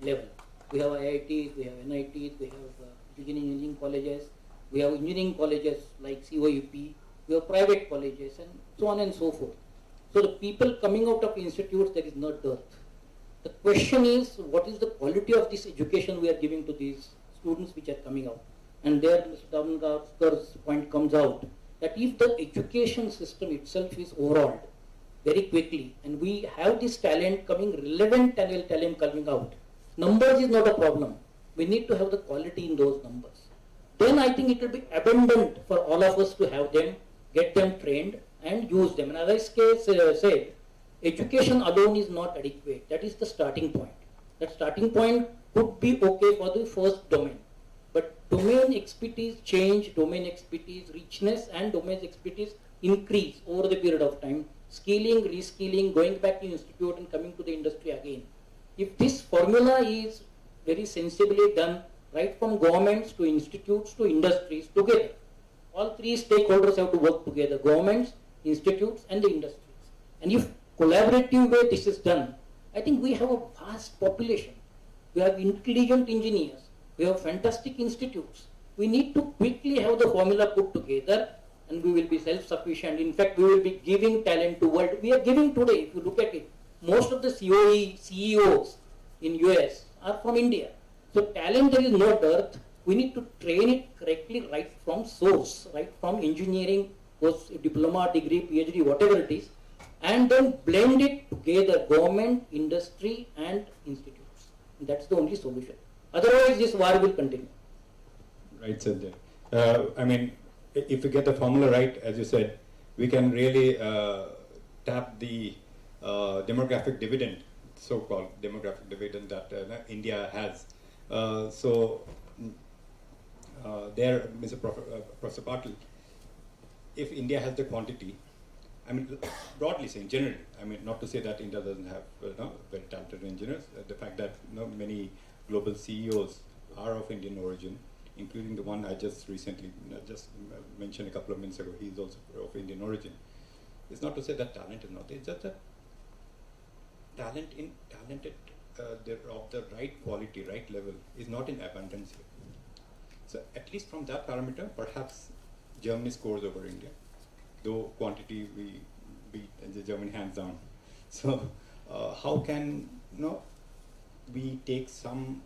level. We have IITs, we have NITs, we have engineering colleges, we have engineering colleges like COUP, we have private colleges, and so on and so forth. So the people coming out of institutes, there is no dearth. The question is, what is the quality of this education we are giving to these students which are coming out? And there Mr. Davnkar's point comes out, that if the education system itself is overhauled very quickly, and we have this talent coming, relevant talent coming out, numbers is not a problem. We need to have the quality in those numbers. Then I think it will be abundant for all of us to have them, get them trained and use them. And as I said, education alone is not adequate. That is the starting point. That starting point could be okay for the first domain. But domain expertise change, domain expertise richness, and domain expertise increase over the period of time. Skilling, reskilling, going back to institute and coming to the industry again. If this formula is very sensibly done, right from governments to institutes to industries together, all three stakeholders have to work together, governments, institutes and the industries. And if collaborative way this is done, I think we have a vast population. We have intelligent engineers. We have fantastic institutes. We need to quickly have the formula put together, and we will be self-sufficient. In fact, we will be giving talent to world. We are giving today, if you look at it, most of the CEOs in US are from India. So talent, there is no dearth. We need to train it correctly right from source, right from engineering, post diploma, degree, PhD, whatever it is, and then blend it together, government, industry and institutes. And that's the only solution. Otherwise, this war will continue. Right, Sanjay. If we get the formula right, as you said, we can really tap the demographic dividend, so-called demographic dividend that India has. There, Mr. Professor Patil, if India has the quantity, broadly saying, generally, not to say that India doesn't have very talented engineers, the fact that many global CEOs are of Indian origin, including the one I just recently mentioned a couple of minutes ago, he is also of Indian origin. It's not to say that talent is not there, it's just that talented of the right quality, right level is not in abundance here. So at least from that parameter, perhaps Germany scores over India, though quantity we beat the Germany hands down. So how can we take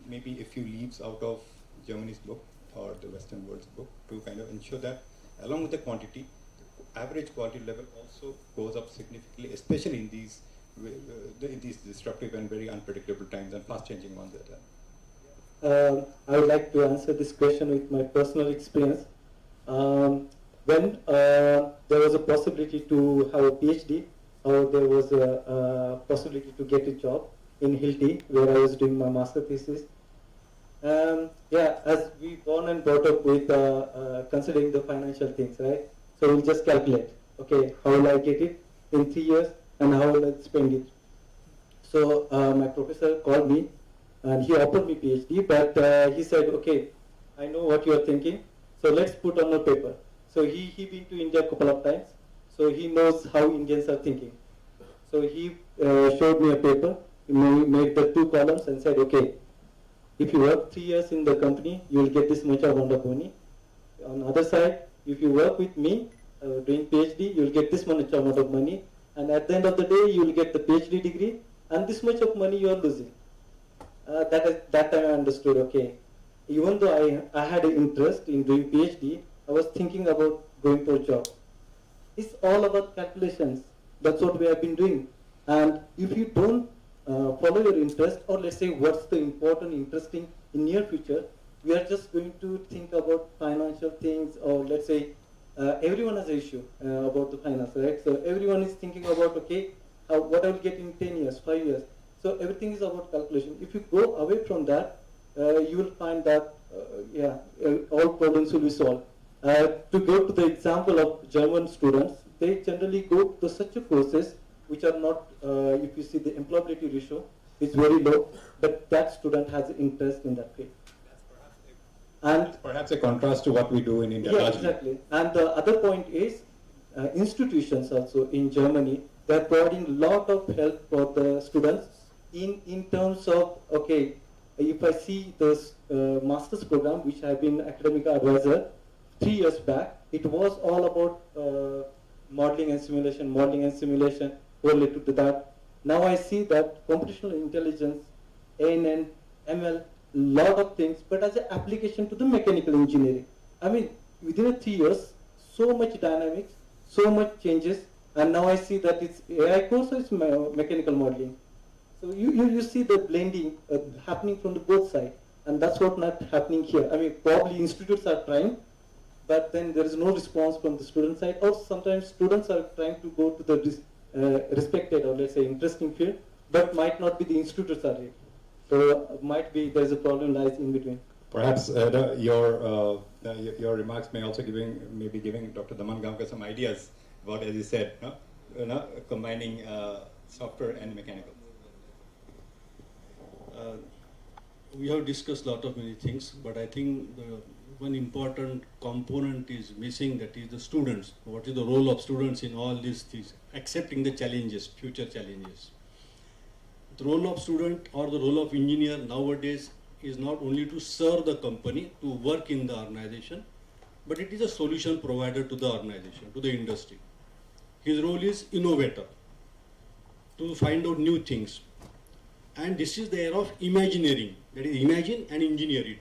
maybe a few leaves out of Germany's book or the Western world's book to kind of ensure that along with the quantity, the average quality level also goes up significantly, especially in these disruptive and very unpredictable times and fast-changing ones at that. I would like to answer this question with my personal experience. When there was a possibility to have a PhD, or there was a possibility to get a job in Hilti, where I was doing my master thesis, Yeah, as we born and brought up with considering the financial things, right? So we'll just calculate, okay, how will I get it in 3 years and how will I spend it? So my professor called me and he offered me PhD, but he said, okay, I know what you are thinking, so let's put on a paper. So he been to India a couple of times, so he knows how Indians are thinking. So he showed me a paper, he made the 2 columns and said, okay, if you work 3 years in the company, you will get this much amount of money. On the other side, if you work with me doing PhD, you will get this much amount of money. And at the end of the day, you will get the PhD degree and this much of money you are losing. That time I understood, okay, even though I had an interest in doing PhD, I was thinking about going for a job. It's all about calculations. That's what we have been doing. And if you don't follow your interest, or let's say what's the important, interesting in near future, we are just going to think about financial things, or let's say everyone has an issue about the finance, right? So everyone is thinking about, okay, what I will get in 10 years, 5 years. So everything is about calculation. If you go away from that, you will find that, all problems will be solved. To go to the example of German students, they generally go to such a courses which are not, if you see the employability ratio, is very low, but that student has interest in that field. That's perhaps a contrast to what we do in India. Yeah, exactly. And the other point is, institutions also in Germany, they are providing a lot of help for the students in terms of, okay, if I see this master's program, which I have been academic advisor 3 years back, it was all about modeling and simulation related to that. Now I see that computational intelligence, ANN, ML, lot of things, but as an application to the mechanical engineering. I mean, within 3 years, so much dynamics, so much changes, and now I see that it's AI course or it's mechanical modeling. So you see the blending happening from the both sides, and that's what not happening here. I mean, probably institutes are trying, but then there is no response from the student side, or sometimes students are trying to go to the respected, or let's say interesting field, but might not be the institutes are ready. So might be there's a problem lies in between. Perhaps your remarks may also giving Dr. Daman Gamkar some ideas about, as you said, combining software and mechanical. We have discussed a lot of many things, but I think the one important component is missing, that is the students. What is the role of students in all these things, accepting the challenges, future challenges. The role of student or the role of engineer nowadays is not only to serve the company, to work in the organization, but it is a solution provider to the organization, to the industry. His role is innovator, to find out new things. And this is the era of imagineering, that is imagine and engineer it.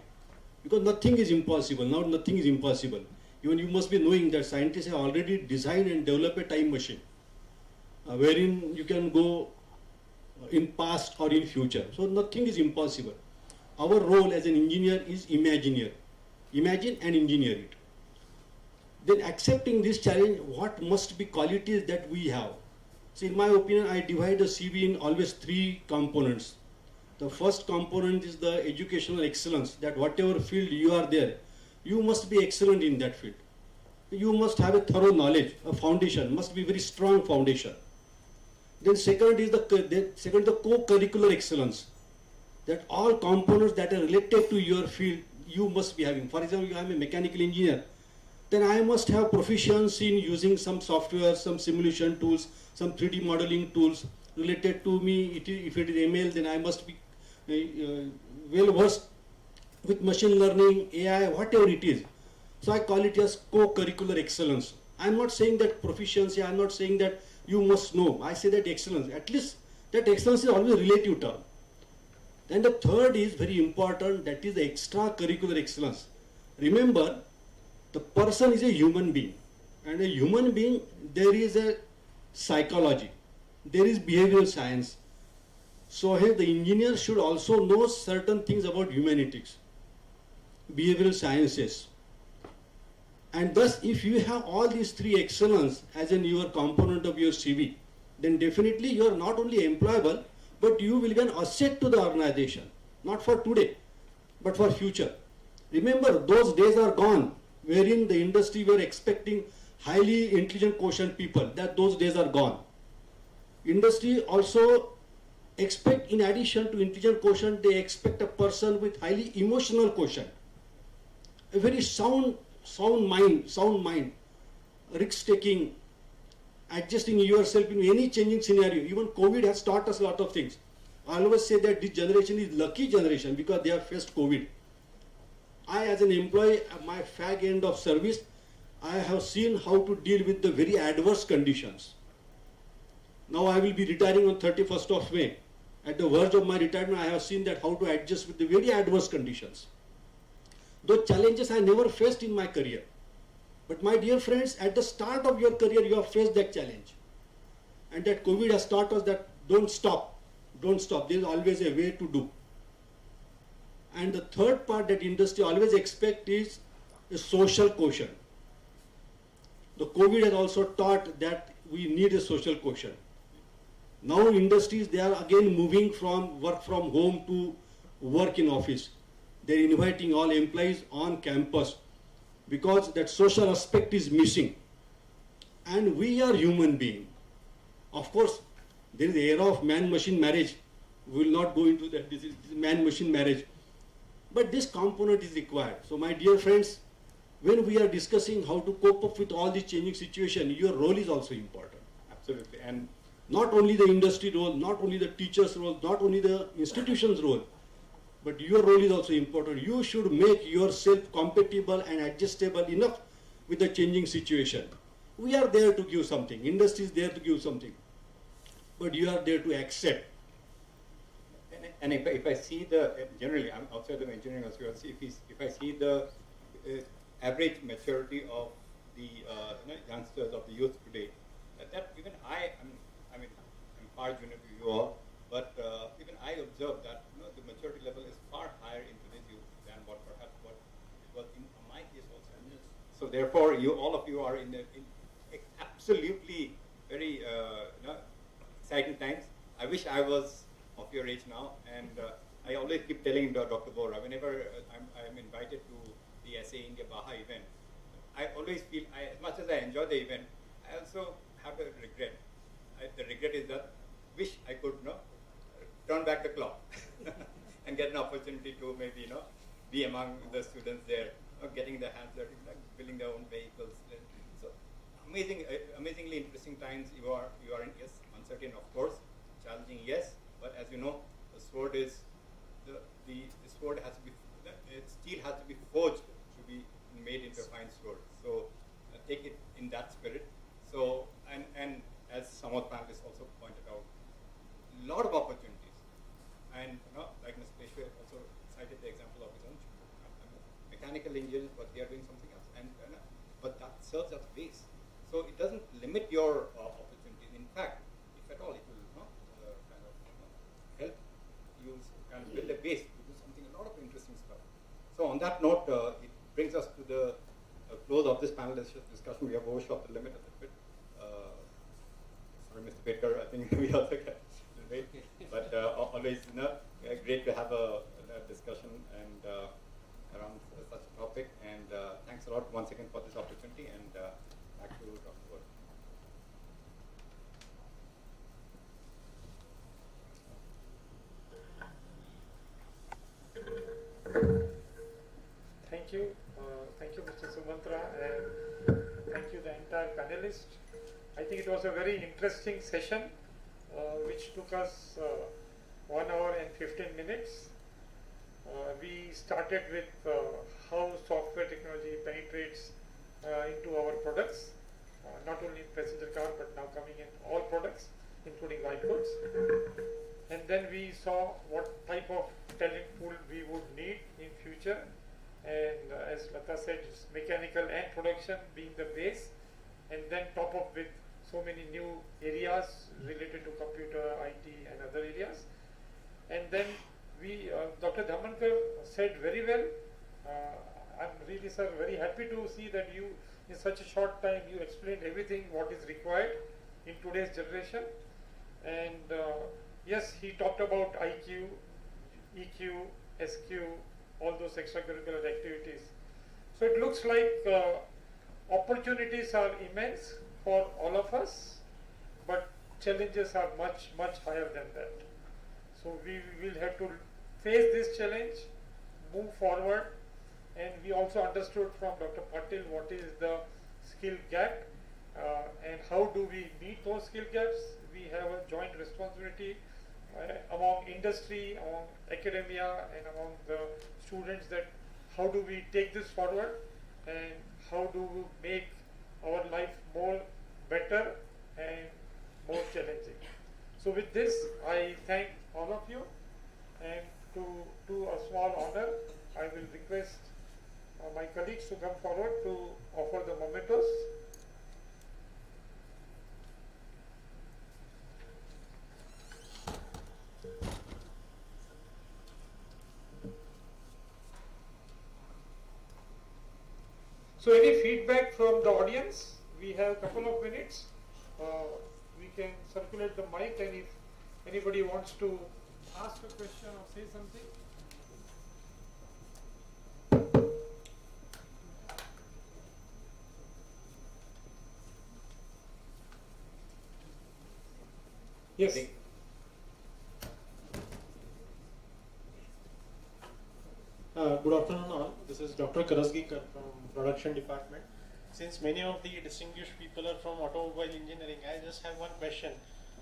Because nothing is impossible, now nothing is impossible. Even you must be knowing that scientists have already designed and developed a time machine, wherein you can go in past or in future. So nothing is impossible. Our role as an engineer is imagineer. Imagine and engineer it. Then accepting this challenge, what must be qualities that we have? So in my opinion, I divide the CV in always 3 components. The first component is the educational excellence, that whatever field you are there, you must be excellent in that field. You must have a thorough knowledge, a foundation, must be very strong foundation. Then second is the co-curricular excellence, that all components that are related to your field, you must be having. For example, I am a mechanical engineer, then I must have proficiency in using some software, some simulation tools, some 3D modeling tools related to me. If it is ML, then I must be well versed with machine learning, AI, whatever it is. So I call it as co-curricular excellence. I am not saying that proficiency, I am not saying that you must know. I say that excellence. At least that excellence is always a relative term. Then the third is very important, that is the extracurricular excellence. Remember, the person is a human being, and a human being, there is a psychology, there is behavioral science. So here the engineer should also know certain things about humanities, behavioral sciences. And thus, if you have all these 3 excellence as in your component of your CV, then definitely you are not only employable, but you will be an asset to the organization, not for today. but for future. Remember, those days are gone, wherein the industry were expecting highly intelligent quotient people. That those days are gone. Industry also expect, in addition to intelligent quotient, they expect a person with highly emotional quotient, a very sound mind, risk-taking, adjusting yourself in any changing scenario. Even COVID has taught us a lot of things. I always say that this generation is lucky generation because they have faced COVID. I, as an employee, at my fag end of service, I have seen how to deal with the very adverse conditions. Now I will be retiring on 31st of May. At the verge of my retirement, I have seen that how to adjust with the very adverse conditions. Those challenges I never faced in my career. But my dear friends, at the start of your career, you have faced that challenge. And that COVID has taught us that don't stop. Don't stop. There is always a way to do. And the third part that industry always expects is a social quotient. The COVID has also taught that we need a social quotient. Now industries, they are again moving from work from home to work in office. They are inviting all employees on campus because that social aspect is missing. And we are human beings. Of course, there is the era of man-machine marriage. We will not go into that. This is man-machine marriage. But this component is required. So my dear friends, when we are discussing how to cope up with all the changing situation, your role is also important. Absolutely. And not only the industry role, not only the teacher's role, not only the institution's role, but your role is also important. You should make yourself compatible and adjustable enough with the changing situation. We are there to give something. Industry is there to give something. But you are there to accept. And if I see the, generally, I'm outside of engineering also, if I see the average maturity of the youngsters, of the youth today, that even I'm far junior to you all, but even I observe that the maturity level is far higher in today's youth than what it was in my case also. So therefore, all of you are in absolutely very exciting times. I wish I was of your age now, and I always keep telling Dr. Bora, whenever I'm invited to the SA India Baha event, I always feel, as much as I enjoy the event, I also have a regret. The regret is that wish I could turn back the clock and get an opportunity to maybe be among the students there, getting their hands dirty, building their own vehicles. So amazingly interesting times you are in. Yes, uncertain of course, challenging yes, but as you know, the sword is the sword has to be steel has to be forged to be made into a fine sword. So take it in that spirit. So and as some of the panelists also pointed out, a lot of opportunities, and like Mr. Peshwe also cited the example of his own mechanical engineers, but they are doing something else, but that serves as a base. So it doesn't limit your opportunities. In fact, if at all, it will kind of help you kind of build a base to do something, a lot of interesting stuff. So on that note, it brings us to the close of this panel discussion. We have overshot the limit a little bit. Sorry, Mr. Baker, I think we also got a little bit. But always great to have a discussion and around such a topic. And thanks a lot once again for this opportunity. And back to Dr. Wood. Thank you, Mr. Sumantra, and thank you, the entire panelists. I think it was a very interesting session, which took us 1 hour and 15 minutes. We started with how software technology penetrates into our products, not only in passenger car, but now coming in all products, including white goods. And then we saw what type of talent pool we would need in future. And as Lata said, mechanical and production being the base, and then top up with so many new areas related to computer, IT and other areas. And then we, Dr. Dhamankar said very well. I'm really, sir, very happy to see that you, in such a short time, you explained everything what is required in today's generation. And yes, he talked about IQ, EQ, SQ, all those extracurricular activities. So it looks like opportunities are immense for all of us, but challenges are much, much higher than that. So we will have to face this challenge, move forward, and we also understood from Dr. Patil what is the skill gap and how do we meet those skill gaps. We have a joint responsibility among industry, among academia, and among the students, that how do we take this forward and how do we make our life more better and more challenging. So with this, I thank all of you, and to do a small honor, I will request my colleagues to come forward to offer the mementos. So any feedback from the audience? We have a couple of minutes. We can circulate the mic, and if anybody wants to ask a question or say something. Yes. Good afternoon all. This is Dr. Karasgikar from Production Department. Since many of the distinguished people are from automobile engineering, I just have one question,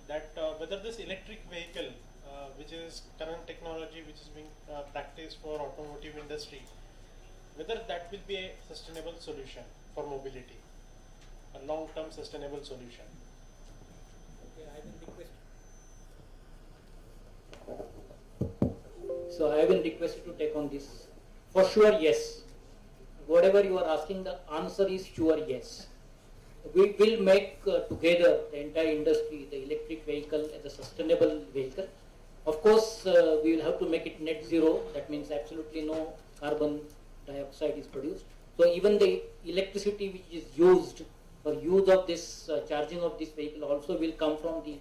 that whether this electric vehicle, which is current technology which is being practiced for automotive industry, whether that will be a sustainable solution for mobility, a long-term sustainable solution. Okay, I will request. So I will request you to take on this. For sure, yes. Whatever you are asking, the answer is sure yes. We will make together the entire industry, the electric vehicle as a sustainable vehicle. Of course, we will have to make it net zero. That means absolutely no carbon dioxide is produced. So even the electricity which is used for use of this charging of this vehicle also will come from the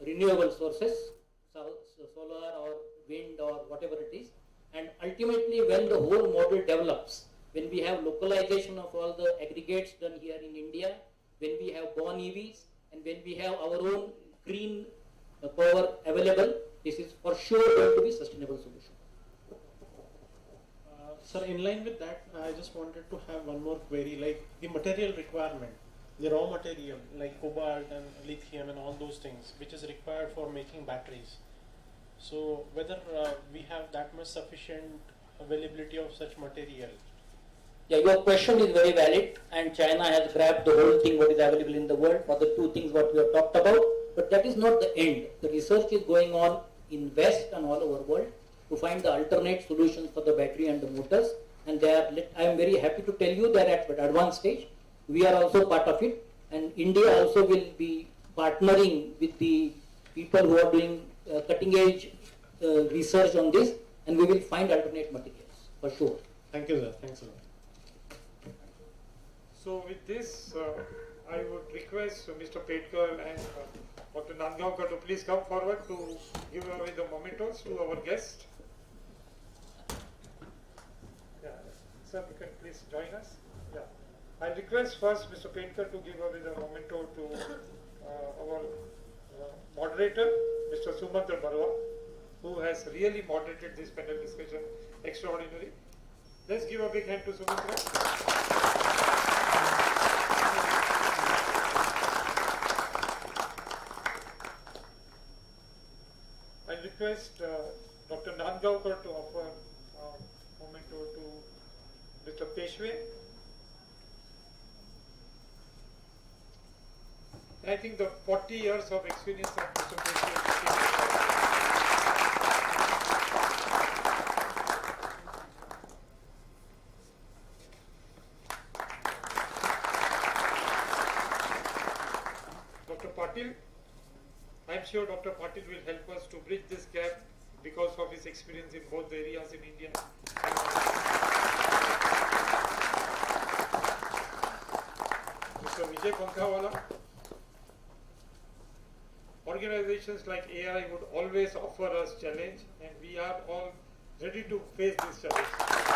renewable sources, so solar or wind or whatever it is. And ultimately, when the whole model develops, when we have localization of all the aggregates done here in India, when we have born EVs, and when we have our own green power available, this is for sure going to be sustainable solution. Sir, in line with that, I just wanted to have one more query, like the material requirement, the raw material like cobalt and lithium and all those things, which is required for making batteries. So whether we have that much sufficient availability of such material. Yeah, your question is very valid, and China has grabbed the whole thing what is available in the world for the two things what we have talked about. But that is not the end. The research is going on in West and all over the world to find the alternate solutions for the battery and the motors. And they are, I am very happy to tell you, they are at advanced stage. We are also part of it, and India also will be partnering with the people who are doing cutting edge research on this, and we will find alternate materials for sure. Thank you, sir. Thanks a lot. So with this, I would request Mr. Petkar and Dr. Nandgaonkar to please come forward to give away the mementos to our guest. Yeah, sir, you can please join us. Yeah, I request first Mr. Petkar to give away the memento to our moderator, Mr. Sumantha Barwa, who has really moderated this panel discussion extraordinary. Let's give a big hand to Sumantha. I request Dr. Nandgaonkar to offer a memento to Mr. Peshwe. I think the 40 years of experience of Mr. Peshwe. Dr. Patil, I am sure Dr. Patil will help us to bridge this gap because of his experience in both the areas in India. Mr. Vijay Pankhawala, organizations like AI would always offer us challenge, and we are all ready to face this challenge.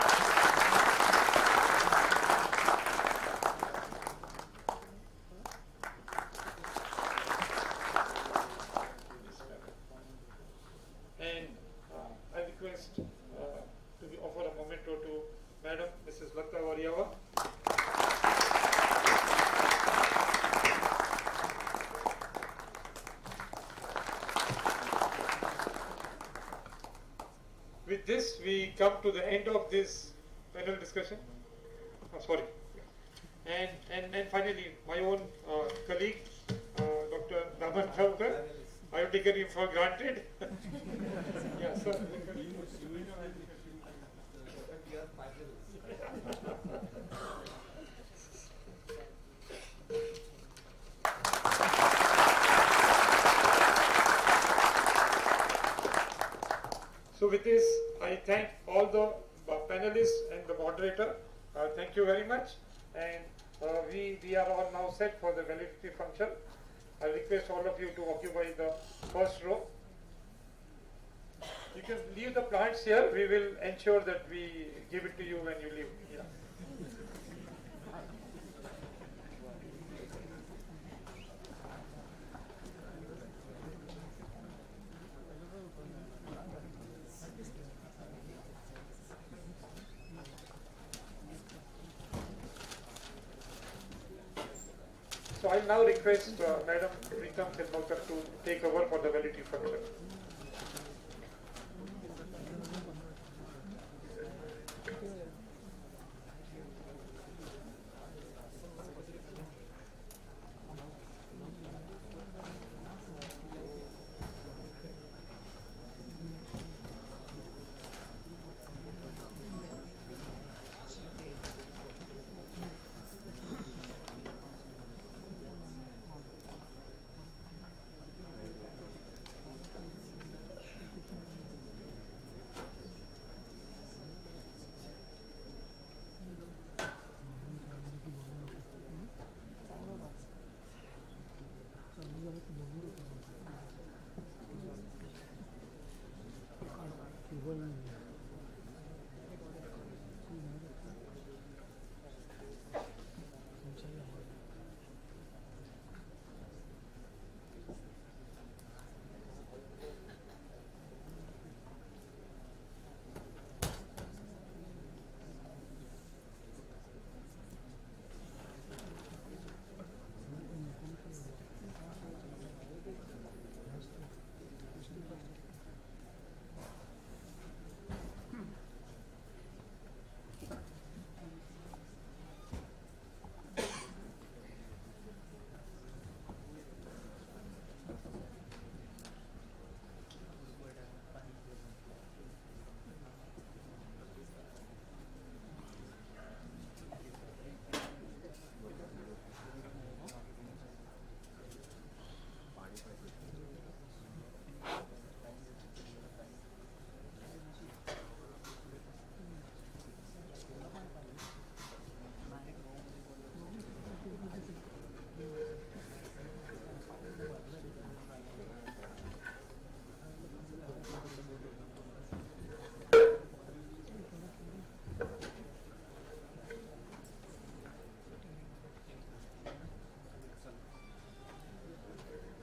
And I request to be offer a memento to Madam Mrs. Lata Variava. With this, we come to the end of this panel discussion. Oh, sorry. And finally, my own colleague, Dr. Daman Thaukar. I have taken him for granted. Yeah, sir. So with this, I thank all the panelists and the moderator. Thank you very much. And we are all now set for the valedictory function. I request all of you to occupy the first row. You can leave the plants here. We will ensure that we give it to you when you leave. Yeah. So I now request Madam Preetam Khilmokar to take over for the valedictory function.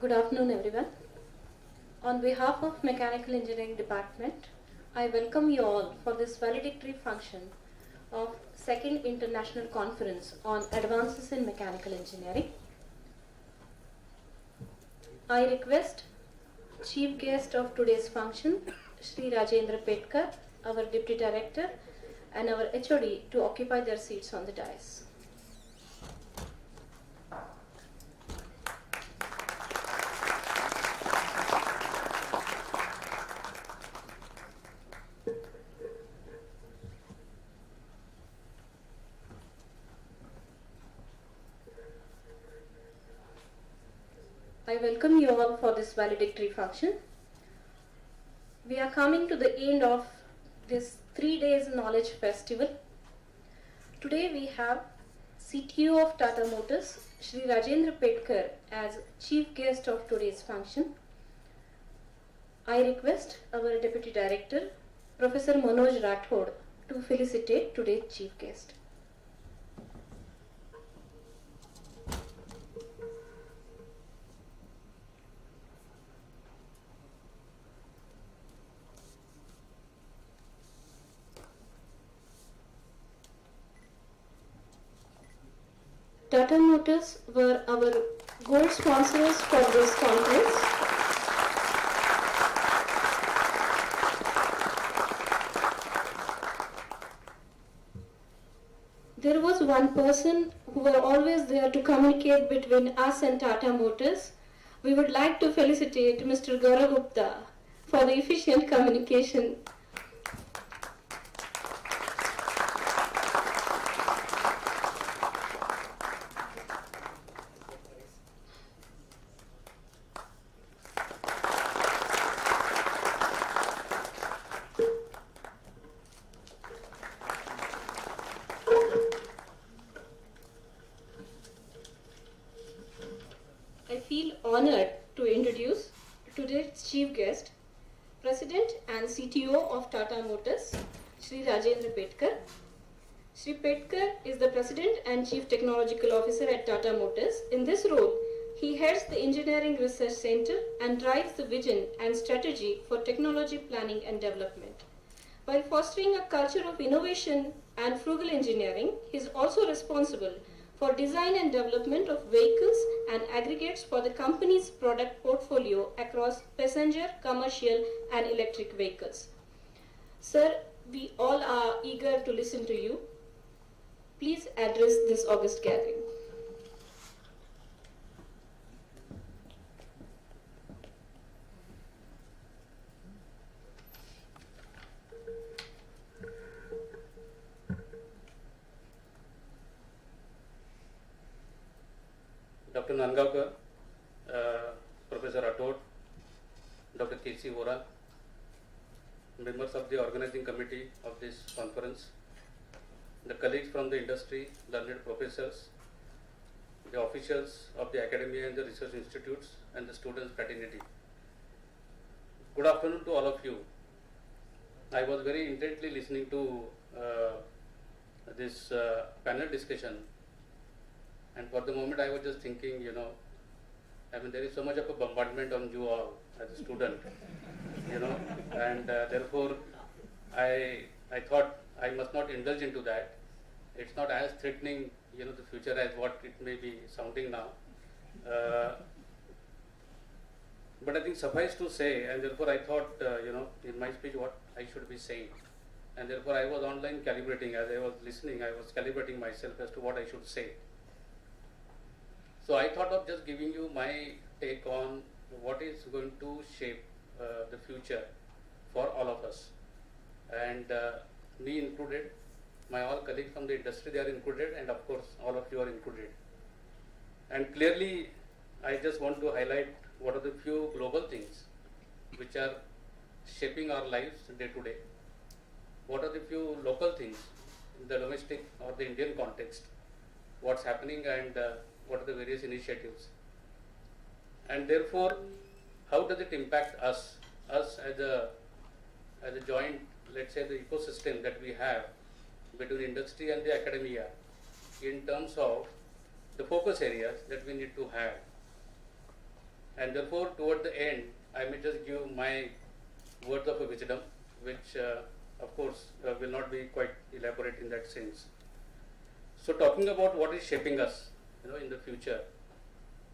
Good afternoon, everyone. On behalf of Mechanical Engineering Department, I welcome you all for this valedictory function of Second International Conference on Advances in Mechanical Engineering. I request Chief Guest of today's function, Shri Rajendra Petkar, our Deputy Director, and our HOD to occupy their seats on the dais. I welcome you all for this valedictory function. We are coming to the end of this 3 days knowledge festival. Today we have CTO of Tata Motors, Shri Rajendra Petkar, as chief guest of today's function. I request our Deputy Director, Professor Manoj Rathod, to felicitate today's chief guest. Tata Motors were our gold sponsors for this conference. There was one person who were always there to communicate between us and Tata Motors. We would like to felicitate Mr. Gaurav Gupta for the efficient communication. I feel honored to introduce today's chief guest, President and CTO of Tata Motors, Shri Rajendra Petkar. Shri Petkar is the President and Chief Technological Officer at Tata Motors. In this role, he heads the Engineering Research Center and drives the vision and strategy for technology planning and development. While fostering a culture of innovation and frugal engineering, he is also responsible for design and development of vehicles and aggregates for the company's product portfolio across passenger, commercial and electric vehicles. Sir, we all are eager to listen to you. Please address this august gathering. Dr. Nangaonkar, Professor Rathod, Dr. K.C. Vora, members of the organizing committee of this conference, the colleagues from the industry, learned professors, the officials of the academia and the research institutes, and the students' fraternity. Good afternoon to all of you. I was very intently listening to this panel discussion. And for the moment I was just thinking, there is so much of a bombardment on you all as a student, and therefore I thought I must not indulge into that. It's not as threatening, the future as what it may be sounding now. But I think suffice to say, and therefore I thought, in my speech what I should be saying. And therefore I was online calibrating. As I was listening, I was calibrating myself as to what I should say. So I thought of just giving you my take on what is going to shape the future for all of us. And me included, my all colleagues from the industry, they are included, and of course all of you are included. And clearly I just want to highlight what are the few global things which are shaping our lives day to day. What are the few local things in the domestic or the Indian context, what's happening, and what are the various initiatives. And therefore, how does it impact us as a joint, let's say, the ecosystem that we have between industry and the academia in terms of the focus areas that we need to have. And therefore, toward the end, I may just give my words of wisdom, which of course will not be quite elaborate in that sense. So talking about what is shaping us, in the future,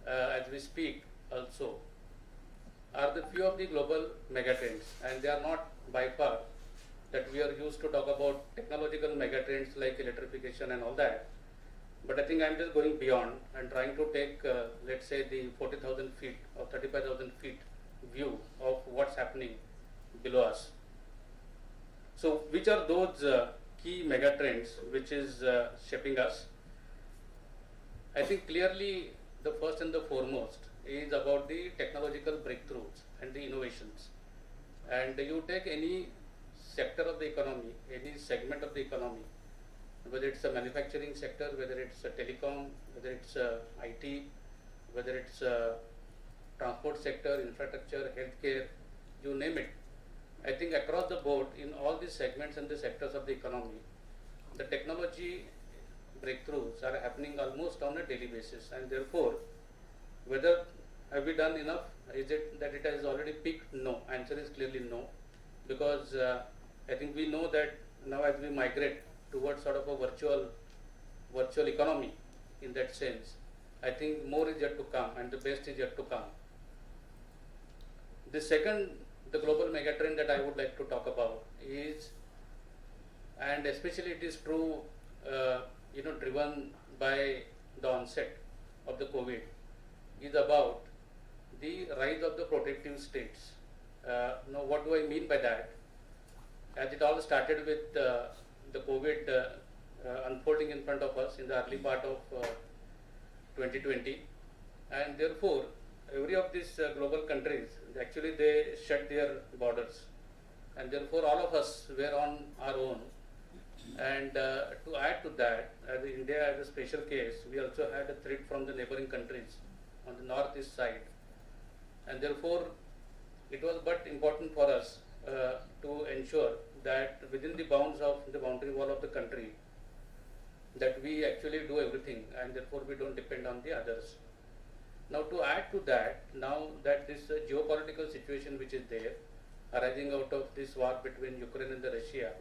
as we speak also, are the few of the global megatrends, and they are not by far that we are used to talk about technological megatrends like electrification and all that. But I think I'm just going beyond and trying to take, let's say, the 40,000 feet or 35,000 feet view of what's happening below us. So which are those key megatrends which is shaping us? I think clearly the first and the foremost is about the technological breakthroughs and the innovations. And you take any sector of the economy, any segment of the economy, whether it's a manufacturing sector, whether it's a telecom, whether it's IT, whether it's transport sector, infrastructure, healthcare, you name it. I think across the board in all these segments and the sectors of the economy, the technology breakthroughs are happening almost on a daily basis, and therefore whether have we done enough? Is it that it has already peaked? No. Answer is clearly no, because I think we know that now as we migrate towards sort of a virtual economy in that sense, I think more is yet to come and the best is yet to come. The second, the global megatrend that I would like to talk about is, and especially it is true, driven by the onset of the COVID, is about the rise of the protective states. Now, what do I mean by that? As it all started with the COVID unfolding in front of us in the early part of 2020, and therefore every of these global countries, actually they shut their borders, and therefore all of us were on our own. And to add to that, as India as a special case, we also had a threat from the neighboring countries on the northeast side, and therefore it was but important for us to ensure that within the bounds of the boundary wall of the country, that we actually do everything, and therefore we don't depend on the others. Now, to add to that, now that this geopolitical situation which is there, arising out of this war between Ukraine and Russia,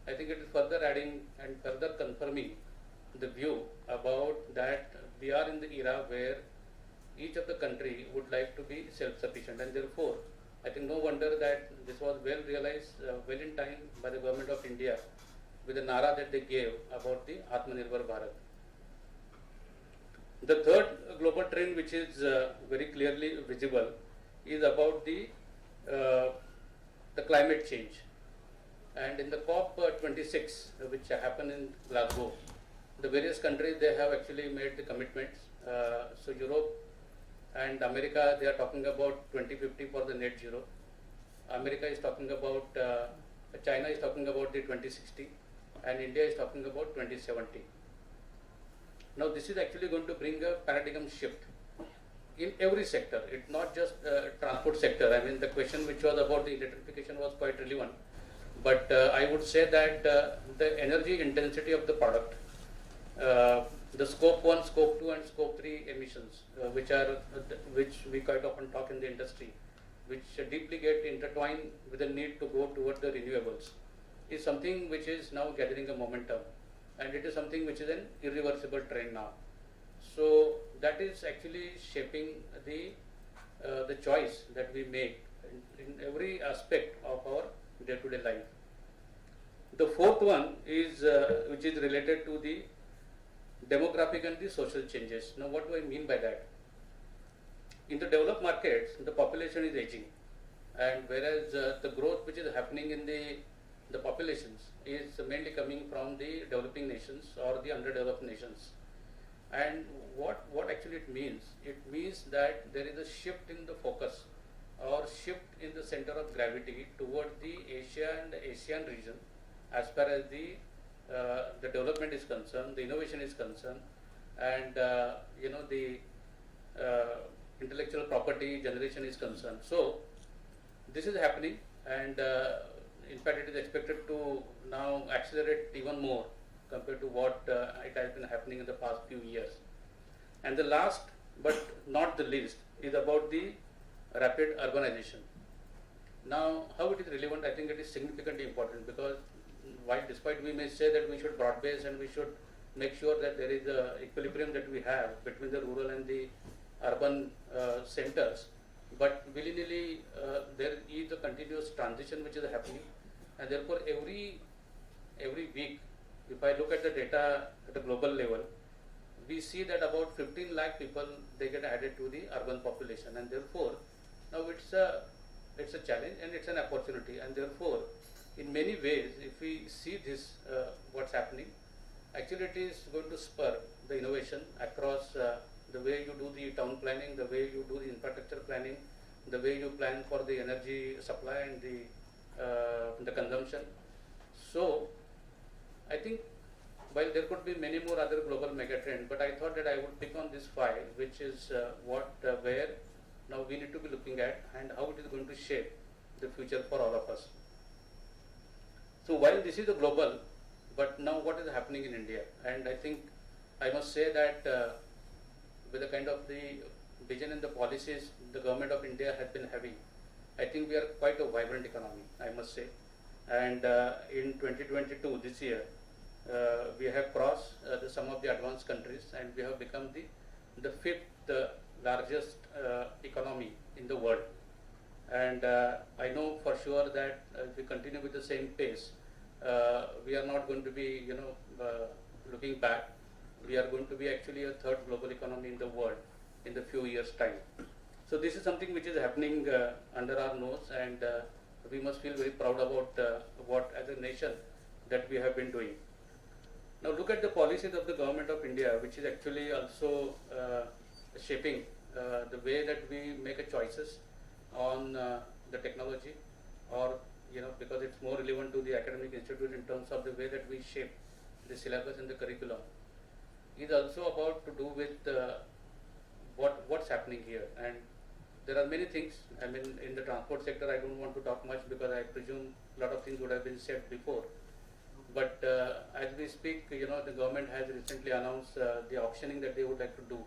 I think it is further adding and further confirming the view about that we are in the era where each of the country would like to be self-sufficient, and therefore I think no wonder that this was well realized, well in time by the government of India with the nara that they gave about the Atmanirbhar Bharat. The third global trend which is very clearly visible is about the climate change. And in the COP26, which happened in Glasgow, the various countries, they have actually made the commitments. So Europe and America, they are talking about 2050 for the net zero. America is talking about, China is talking about the 2060, and India is talking about 2070. Now this is actually going to bring a paradigm shift in every sector. It's not just transport sector. I mean, the question which was about the electrification was quite relevant. But I would say that the energy intensity of the product, the scope 1, scope 2 and scope 3 emissions, which we quite often talk in the industry, which deeply get intertwined with the need to go toward the renewables, is something which is now gathering a momentum, and it is something which is an irreversible trend now. So that is actually shaping the choice that we make in every aspect of our day-to-day life. The fourth one is which is related to the demographic and the social changes. Now, what do I mean by that? In the developed markets, the population is aging, and whereas the growth which is happening in the populations is mainly coming from the developing nations or the underdeveloped nations. And what actually it means? It means that there is a shift in the focus or shift in the center of gravity toward the Asia and the ASEAN region as far as the development is concerned, the innovation is concerned, and the intellectual property generation is concerned. So this is happening, and in fact it is expected to now accelerate even more compared to what it has been happening in the past few years. And the last but not the least is about the rapid urbanization. Now, how it is relevant? I think it is significantly important, because while despite we may say that we should broad base and we should make sure that there is a equilibrium that we have between the rural and the urban centers, but willy-nilly there is a continuous transition which is happening, and therefore every week, if I look at the data at a global level, we see that about 15 lakh people, they get added to the urban population, and therefore now it's a challenge and it's an opportunity, and therefore in many ways, if we see this what's happening, actually it is going to spur the innovation across the way you do the town planning, the way you do the infrastructure planning, the way you plan for the energy supply and the consumption. So I think while there could be many more other global megatrends, but I thought that I would pick on this 5, which is where now we need to be looking at and how it is going to shape the future for all of us. So while this is a global, but now what is happening in India? And I think I must say that with the kind of the vision and the policies the government of India has been having, I think we are quite a vibrant economy, I must say. And in 2022, this year, we have crossed some of the advanced countries, and we have become the fifth largest economy in the world. And I know for sure that if we continue with the same pace, we are not going to be, looking back. We are going to be actually a third global economy in the world in the few years' time. So this is something which is happening under our nose, and we must feel very proud about what as a nation that we have been doing. Now look at the policies of the government of India, which is actually also shaping the way that we make a choices on the technology, or because it's more relevant to the academic institute in terms of the way that we shape the syllabus and the curriculum, is also about to do with what's happening here. And there are many things. I mean, in the transport sector, I don't want to talk much because I presume a lot of things would have been said before. But as we speak, the government has recently announced the auctioning that they would like to do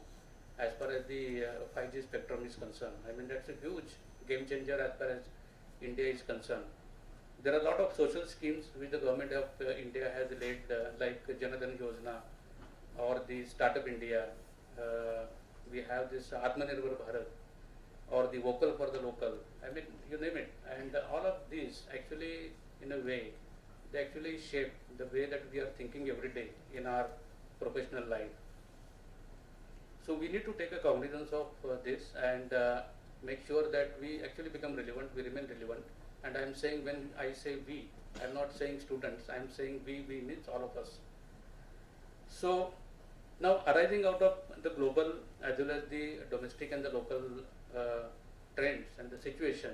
as far as the 5G spectrum is concerned. I mean, that's a huge game changer as far as India is concerned. There are a lot of social schemes which the government of India has laid, like Jan Dhan Yojana or the Startup India. We have this Atmanirbhar Bharat, or the Vocal for the Local. I mean, you name it. And all of these actually, in a way, they actually shape the way that we are thinking every day in our professional life. So we need to take a cognizance of this and make sure that we actually become relevant, we remain relevant. And I am saying, when I say we, I am not saying students, I am saying we means all of us. So now, arising out of the global as well as the domestic and the local trends and the situation,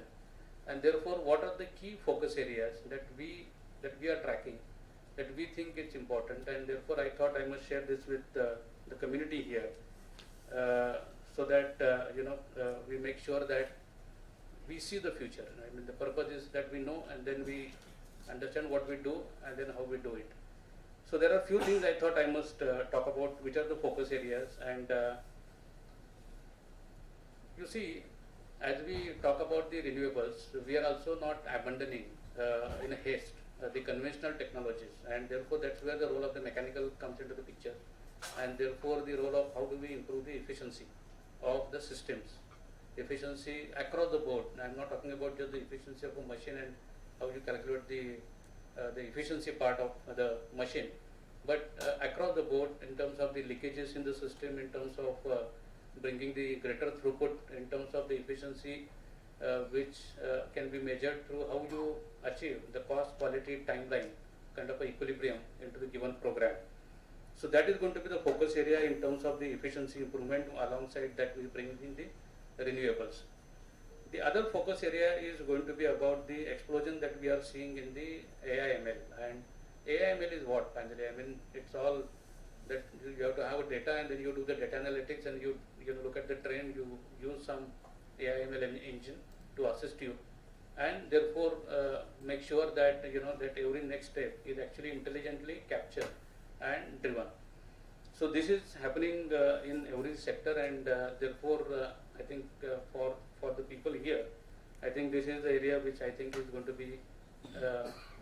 and therefore what are the key focus areas that we are tracking, that we think it's important, and therefore I thought I must share this with the community here, so that we make sure that we see the future. I mean, the purpose is that we know, and then we understand what we do, and then how we do it. So there are a few things I thought I must talk about, which are the focus areas. And you see, as we talk about the renewables, we are also not abandoning in a haste the conventional technologies, and therefore that's where the role of the mechanical comes into the picture, and therefore the role of how do we improve the efficiency of the systems, efficiency across the board. I'm not talking about just the efficiency of a machine and how you calculate the efficiency part of the machine, but across the board in terms of the leakages in the system, in terms of bringing the greater throughput, in terms of the efficiency which can be measured through how you achieve the cost, quality, timeline kind of equilibrium into the given program. So that is going to be the focus area in terms of the efficiency improvement. Alongside that, we bring in the renewables. The other focus area is going to be about the explosion that we are seeing in the AI/ML. And AI/ML is what, finally? I mean, it's all that you have to have data, and then you do the data analytics, and you look at the trend, you use some AI/ML engine to assist you, and therefore make sure that that every next step is actually intelligently captured and driven. So this is happening in every sector, and therefore I think for the people here, I think this is the area which I think is going to be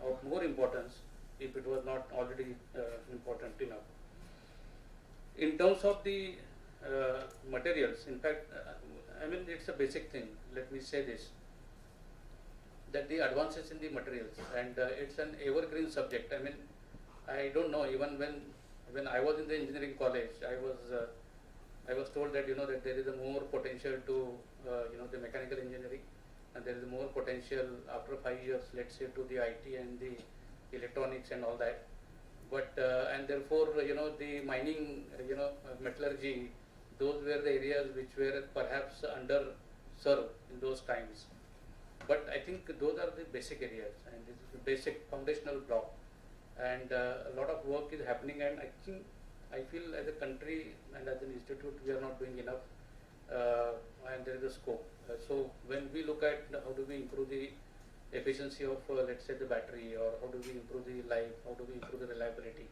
of more importance if it was not already important enough. In terms of the materials, in fact, I mean, it's a basic thing. Let me say this, that the advances in the materials, and it's an evergreen subject. I mean, I don't know, even when I was in the engineering college, I was told that that there is a more potential to the mechanical engineering, and there is more potential after 5 years, let's say, to the IT and the electronics and all that. But and therefore the mining, metallurgy, those were the areas which were perhaps underserved in those times. But I think those are the basic areas, and this is the basic foundational block. And a lot of work is happening, and I feel as a country and as an institute we are not doing enough, and there is a scope. So when we look at how do we improve the efficiency of let's say the battery, or how do we improve the life, how do we improve the reliability,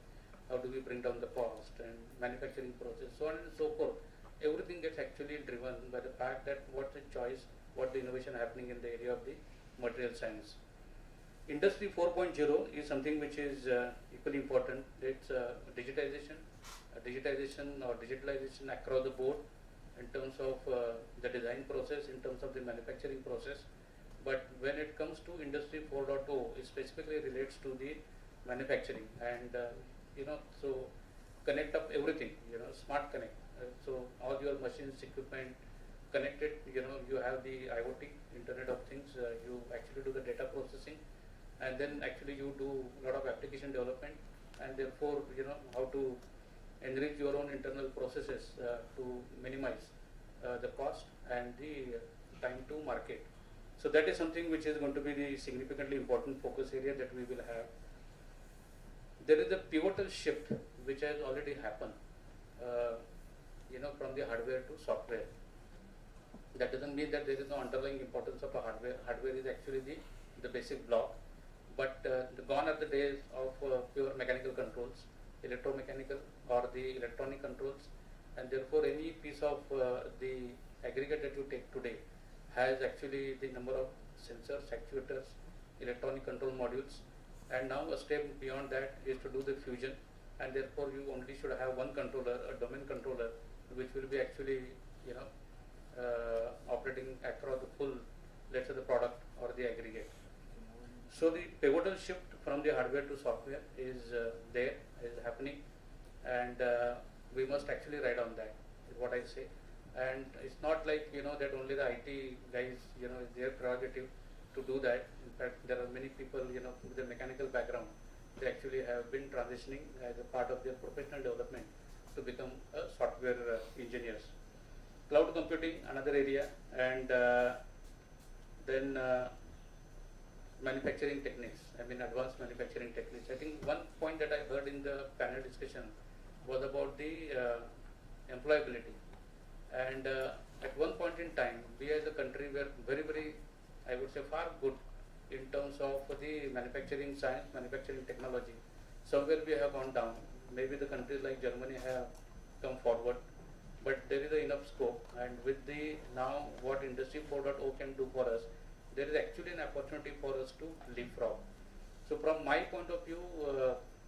how do we bring down the cost and manufacturing process, so on and so forth. Everything gets actually driven by the fact that what the choice, what the innovation happening in the area of the material science. Industry 4.0 is something which is equally important. It's digitization or digitalization across the board in terms of the design process, in terms of the manufacturing process. But when it comes to Industry 4.0, it specifically relates to the manufacturing and so connect up everything, smart connect. So all your machines, equipment connected, you have the IoT, Internet of Things, you actually do the data processing, and then actually you do a lot of application development, and therefore how to enrich your own internal processes to minimize the cost and the time to market. So that is something which is going to be the significantly important focus area that we will have. There is a pivotal shift which has already happened, from the hardware to software. That doesn't mean that there is no underlying importance of a hardware. Hardware is actually the basic block, but gone are the days of pure mechanical controls, electromechanical or the electronic controls, and therefore any piece of the aggregate that you take today has actually the number of sensors, actuators, electronic control modules, and now a step beyond that is to do the fusion, and therefore you only should have one controller, a domain controller, which will be actually operating across the full, let's say, the product or the aggregate. So the pivotal shift from the hardware to software is happening, and we must actually ride on that, is what I say. And it's not like that only the IT guys is their prerogative to do that. In fact, there are many people with a mechanical background. They actually have been transitioning as a part of their professional development to become software engineers. Cloud computing, another area, and then manufacturing techniques. Advanced manufacturing techniques. I think one point that I heard in the panel discussion was about the employability. And at one point in time, we as a country were very, very, I would say, far good in terms of the manufacturing science, manufacturing technology. Somewhere we have gone down. Maybe the countries like Germany have come forward, but there is enough scope. And with the now what Industry 4.0 can do for us, there is actually an opportunity for us to leapfrog. So from my point of view,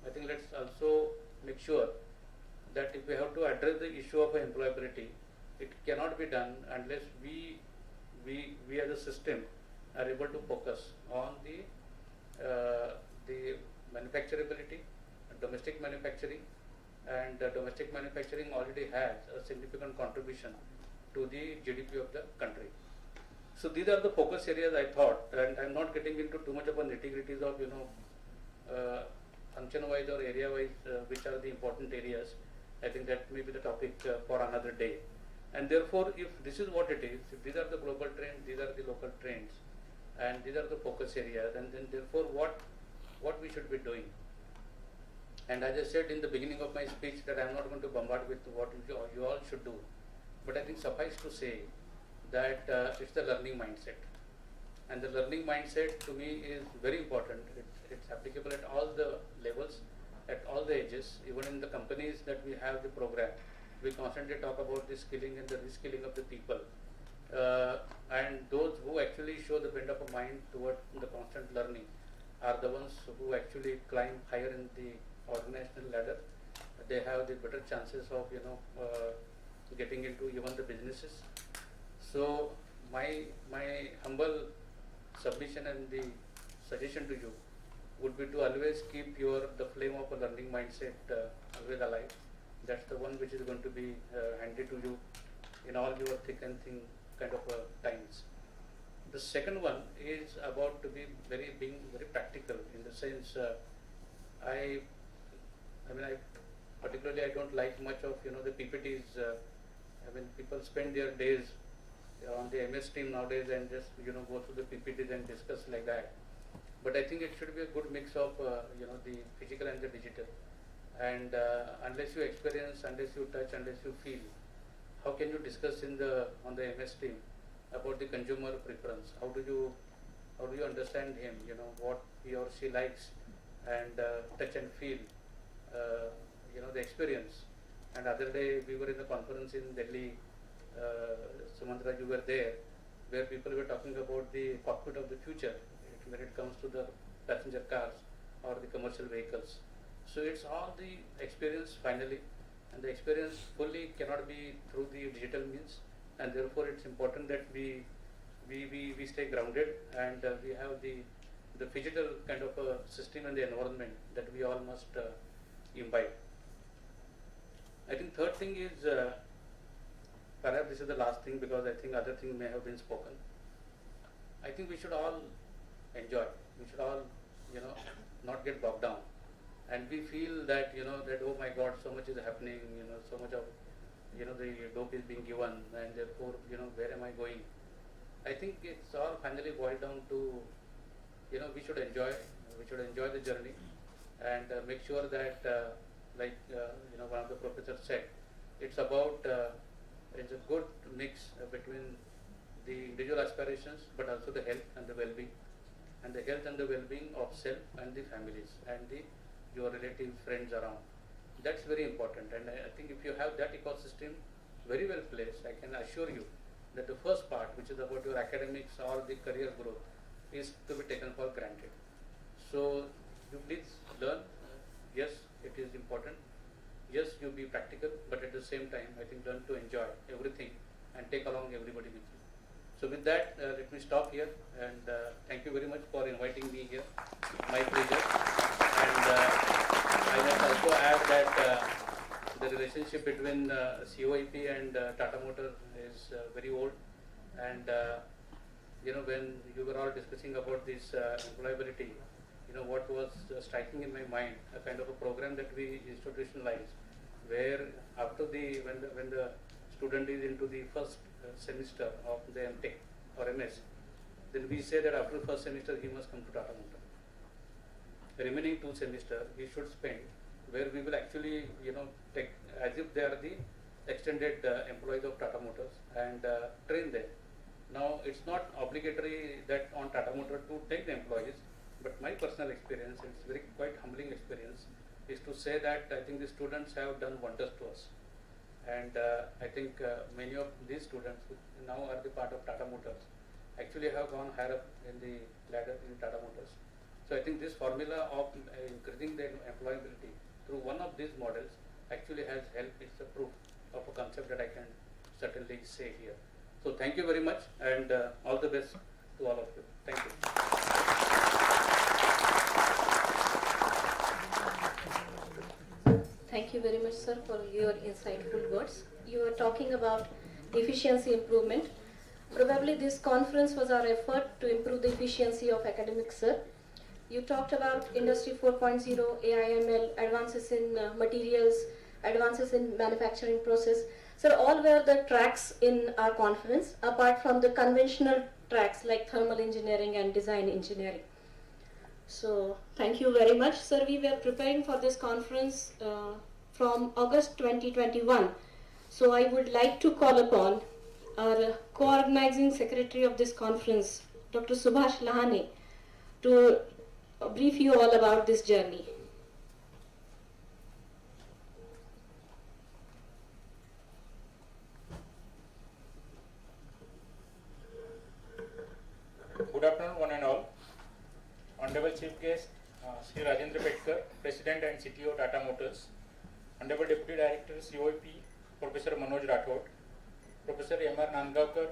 I think let's also make sure that if we have to address the issue of employability, it cannot be done unless we as a system are able to focus on the manufacturability, domestic manufacturing, and domestic manufacturing already has a significant contribution to the GDP of the country. So these are the focus areas I thought, and I'm not getting into too much of a nitty-gritties of function-wise or area-wise, which are the important areas. I think that may be the topic for another day. And therefore, if this is what it is, if these are the global trends, these are the local trends, and these are the focus areas, and then therefore what we should be doing. And as I said in the beginning of my speech that I'm not going to bombard with what you all should do, but I think suffice to say that it's the learning mindset. And the learning mindset to me is very important. It's applicable at all the levels, at all the ages. Even in the companies that we have the program, we constantly talk about the skilling and the reskilling of the people. And those who actually show the bent of a mind toward the constant learning are the ones who actually climb higher in the organizational ladder. They have the better chances of getting into even the businesses. So my humble submission and the suggestion to you would be to always keep the flame of a learning mindset always alive. That's the one which is going to be handed to you in all your thick and thin kind of times. The second one is about to be being very practical in the sense I particularly don't like much of the PPTs. People spend their days on the MS team nowadays and just go through the PPTs and discuss like that. But I think it should be a good mix of the physical and the digital. And unless you experience, unless you touch, unless you feel, how can you discuss on the MS team about the consumer preference? How do you How do you understand him? What he or she likes, and touch and feel, the experience. And other day we were in a conference in Delhi, Sumantara, you were there, where people were talking about the cockpit of the future when it comes to the passenger cars or the commercial vehicles. So it's all the experience finally, and the experience fully cannot be through the digital means, and therefore it's important that we stay grounded, and we have the physical kind of a system and the environment that we all must imbibe. I think third thing is, perhaps this is the last thing because I think other things may have been spoken. I think we should all enjoy. We should all, not get bogged down. And we feel that, that, oh my God, so much is happening, so much of, the dope is being given, and therefore, where am I going? I think it's all finally boiled down to, we should enjoy the journey, and make sure that, like, one of the professors said, it's about, it's a good mix between the individual aspirations, but also the health and the well-being, and the health and the well-being of self and the families and your relatives, friends around. That's very important, and I think if you have that ecosystem very well placed, I can assure you that the first part, which is about your academics or the career growth, is to be taken for granted. So you please learn. Yes, it is important. Yes, you be practical, but at the same time, I think learn to enjoy everything and take along everybody with you. So with that, let me stop here, and thank you very much for inviting me here. My pleasure. And I must also add that the relationship between COIP and Tata Motor is very old, and when you were all discussing about this employability, what was striking in my mind, a kind of a program that we institutionalized, where after when the student is into the first semester of the MTech or MS, then we say that after the first semester he must come to Tata Motor. The remaining 2 semesters he should spend where we will actually, take as if they are the extended employees of Tata Motors, and train them. Now, it's not obligatory that on Tata Motor to take the employees, but my personal experience, it's very quite humbling experience, is to say that I think the students have done wonders to us. And I think many of these students who now are the part of Tata Motors actually have gone higher up in the ladder in Tata Motors. So I think this formula of increasing the employability through one of these models actually has helped. It's a proof of a concept that I can certainly say here. So thank you very much, and all the best to all of you. Thank you. Thank you very much, sir, for your insightful words. You were talking about efficiency improvement. Probably this conference was our effort to improve the efficiency of academics, sir. You talked about Industry 4.0, AIML, advances in materials, advances in manufacturing process. So all were the tracks in our conference, apart from the conventional tracks like thermal engineering and design engineering. So thank you very much, sir. We were preparing for this conference from August 2021. So I would like to call upon our co-organizing secretary of this conference, Dr. Subhash Lahane, to brief you all about this journey. Good afternoon, one and all. Honorable Chief Guest, Sri Rajendra Petkar, President and CTO Tata Motors, Honorable Deputy Director COIP, Professor Manoj Rathod, Professor M.R. Nandgaonkar,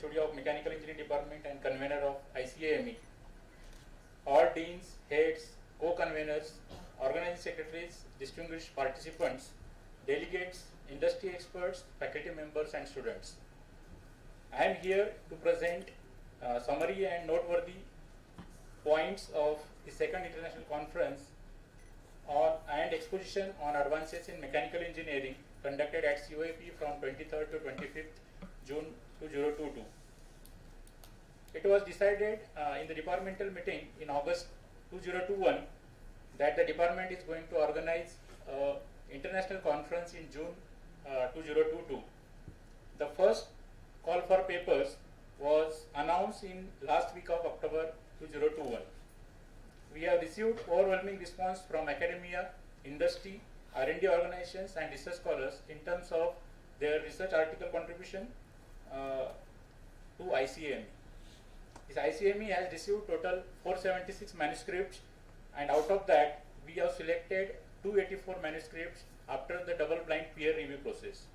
HOD of Mechanical Engineering Department and Convener of ICAME, all Deans, Heads, Co-Conveners, Organizing Secretaries, distinguished participants, delegates, industry experts, faculty members and students. I am here to present summary and noteworthy points of the second international conference and exposition on advances in mechanical engineering conducted at COIP from 23rd to 25th June 2022. It was decided in the departmental meeting in August 2021 that the department is going to organize an international conference in June 2022. The first call for papers was announced in last week of October 2021. We have received overwhelming response from academia, industry, R&D organizations and research scholars in terms of their research article contribution to ICAME. This ICAME has received total 476 manuscripts, and out of that we have selected 284 manuscripts after the double-blind peer review process.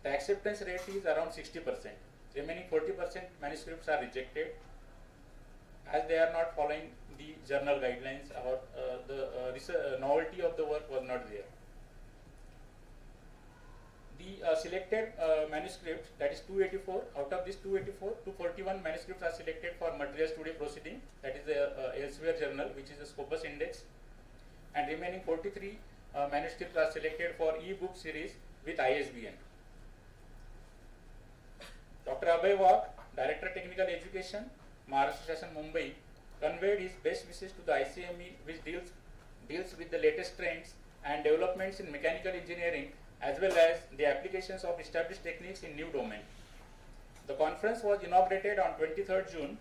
The acceptance rate is around 60%. Remaining 40% manuscripts are rejected as they are not following the journal guidelines, or the novelty of the work was not there. The selected manuscripts, that is 284, out of this 284, 241 manuscripts are selected for materials today proceeding, that is the elsewhere journal, which is a Scopus index, and remaining 43 manuscripts are selected for e-book series with ISBN. Dr. Abhay Wagh, Director Technical Education, Maharashtra Session Mumbai, conveyed his best wishes to the ICME, which deals with the latest trends and developments in mechanical engineering, as well as the applications of established techniques in new domain. The conference was inaugurated on 23rd June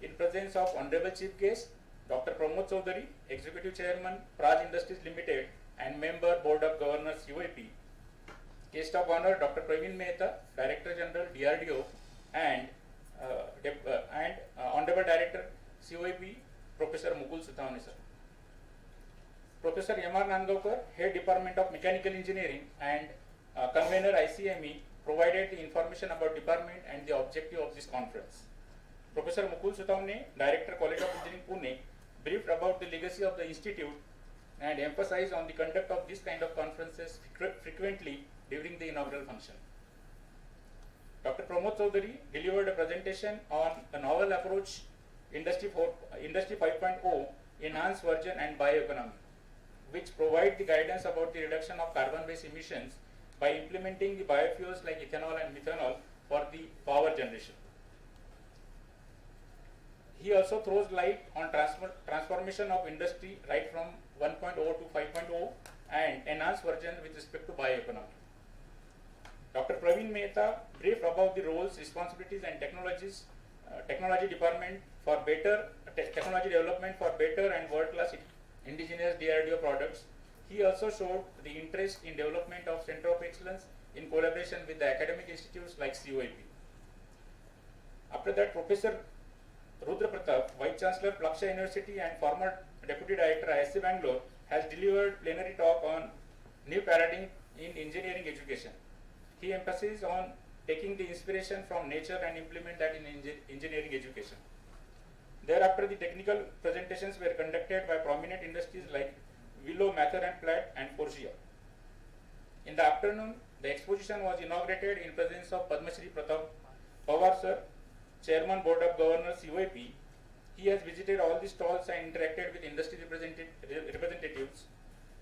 in presence of Honorable Chief Guest Dr. Pramod Chaudhary, Executive Chairman, Praj Industries Limited and Member Board of Governors UAP. Guest of Honor Dr. Praveen Mehta, Director General DRDO, and Honorable Director COAP Professor Mukul Suthavne sir. Professor M.R. Nandgaonkar, Head Department of Mechanical Engineering and Convener ICME, provided the information about department and the objective of this conference. Professor Mukul Suthavne, Director College of Engineering Pune, briefed about the legacy of the institute and emphasized on the conduct of this kind of conferences frequently during the inaugural function. Dr. Pramod Chaudhary delivered a presentation on a novel approach, Industry 5.0, enhanced version and bioeconomy, which provide the guidance about the reduction of carbon-based emissions by implementing the biofuels like ethanol and methanol for the power generation. He also throws light on transformation of industry right from 1.0 to 5.0 and enhanced version with respect to bioeconomy. Dr. Praveen Mehta briefed about the roles, responsibilities and technology development for better and world-class indigenous DRDO products. He also showed the interest in development of Center of Excellence in collaboration with the academic institutes like COAP. After that, Professor Rudra Pratap, Vice Chancellor, Plaksha University and former Deputy Director, ISC Bangalore, has delivered plenary talk on new paradigm in engineering education. He emphasizes on taking the inspiration from nature and implement that in engineering education. Thereafter, the technical presentations were conducted by prominent industries like Willow, Mather and Platt and Forgia. In the afternoon, the exposition was inaugurated in presence of Padma Shri Pratap Pawar sir, Chairman Board of Governors COAP. He has visited all the stalls and interacted with industry representatives.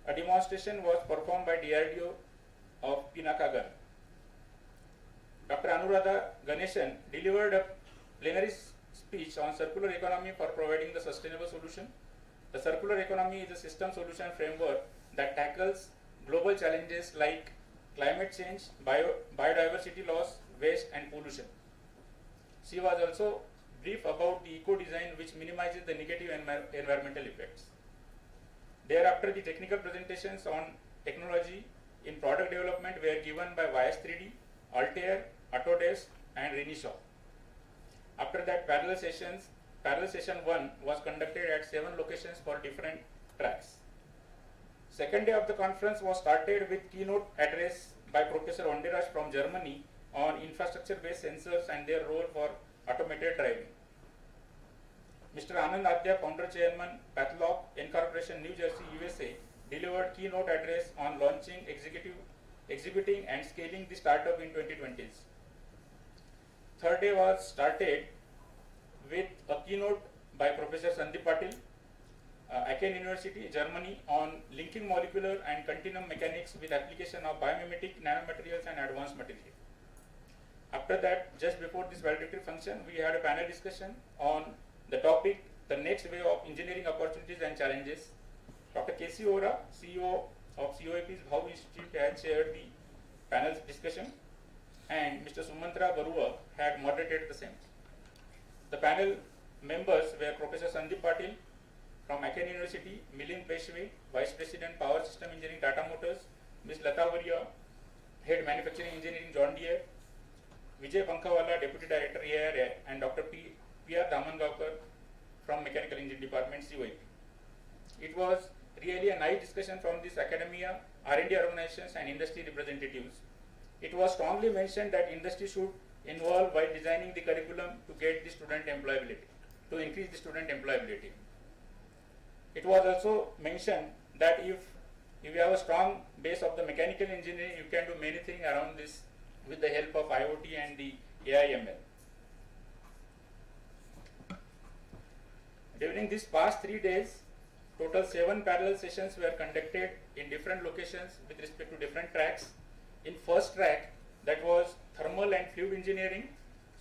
A demonstration was performed by DRDO of Pinakagan. Dr. Anuradha Ganeshan delivered a plenary speech on circular economy for providing the sustainable solution. The circular economy is a system solution framework that tackles global challenges like climate change, biodiversity loss, waste and pollution. She was also brief about the eco-design which minimizes the negative environmental effects. Thereafter, the technical presentations on technology in product development were given by Vyas 3D, Altair, Autodesk and Renishaw. After that, parallel session 1 was conducted at 7 locations for different tracks. Second day of the conference was started with keynote address by Professor Onderaj from Germany on infrastructure-based sensors and their role for automated driving. Mr. Anand Adya, Founder Chairman, Pathlock Incorporation, New Jersey, USA, delivered keynote address on launching, exhibiting and scaling the startup in 2020s. Third day was started with a keynote by Professor Sandeep Patil, ICAME University, Germany, on linking molecular and continuum mechanics with application of biomimetic nanomaterials and advanced materials. After that, just before this valedictory function, we had a panel discussion on the topic, the next wave of engineering opportunities and challenges. Dr. K.C. Ora, CEO of COAP's Bhav Institute, has chaired the panel discussion. and Mr. Sumantra Barua had moderated the same. The panel members were Professor Sandeep Patil from ICAME University, Milind Peshwe, Vice President Power System Engineering Tata Motors, Ms. Lata Varia, Head Manufacturing Engineering John Deere, Vijay Pankhawala, Deputy Director AIR, and Dr. P.R. Damangaonkar from Mechanical Engineering Department COIP. It was really a nice discussion from this academia, R&D organizations and industry representatives. It was strongly mentioned that industry should involve while designing the curriculum to get the student employability, to increase the student employability. It was also mentioned that if you have a strong base of the mechanical engineering, you can do many things around this with the help of IoT and the AIML. During these past 3 days, total 7 parallel sessions were conducted in different locations with respect to different tracks. In first track, that was thermal and fluid engineering.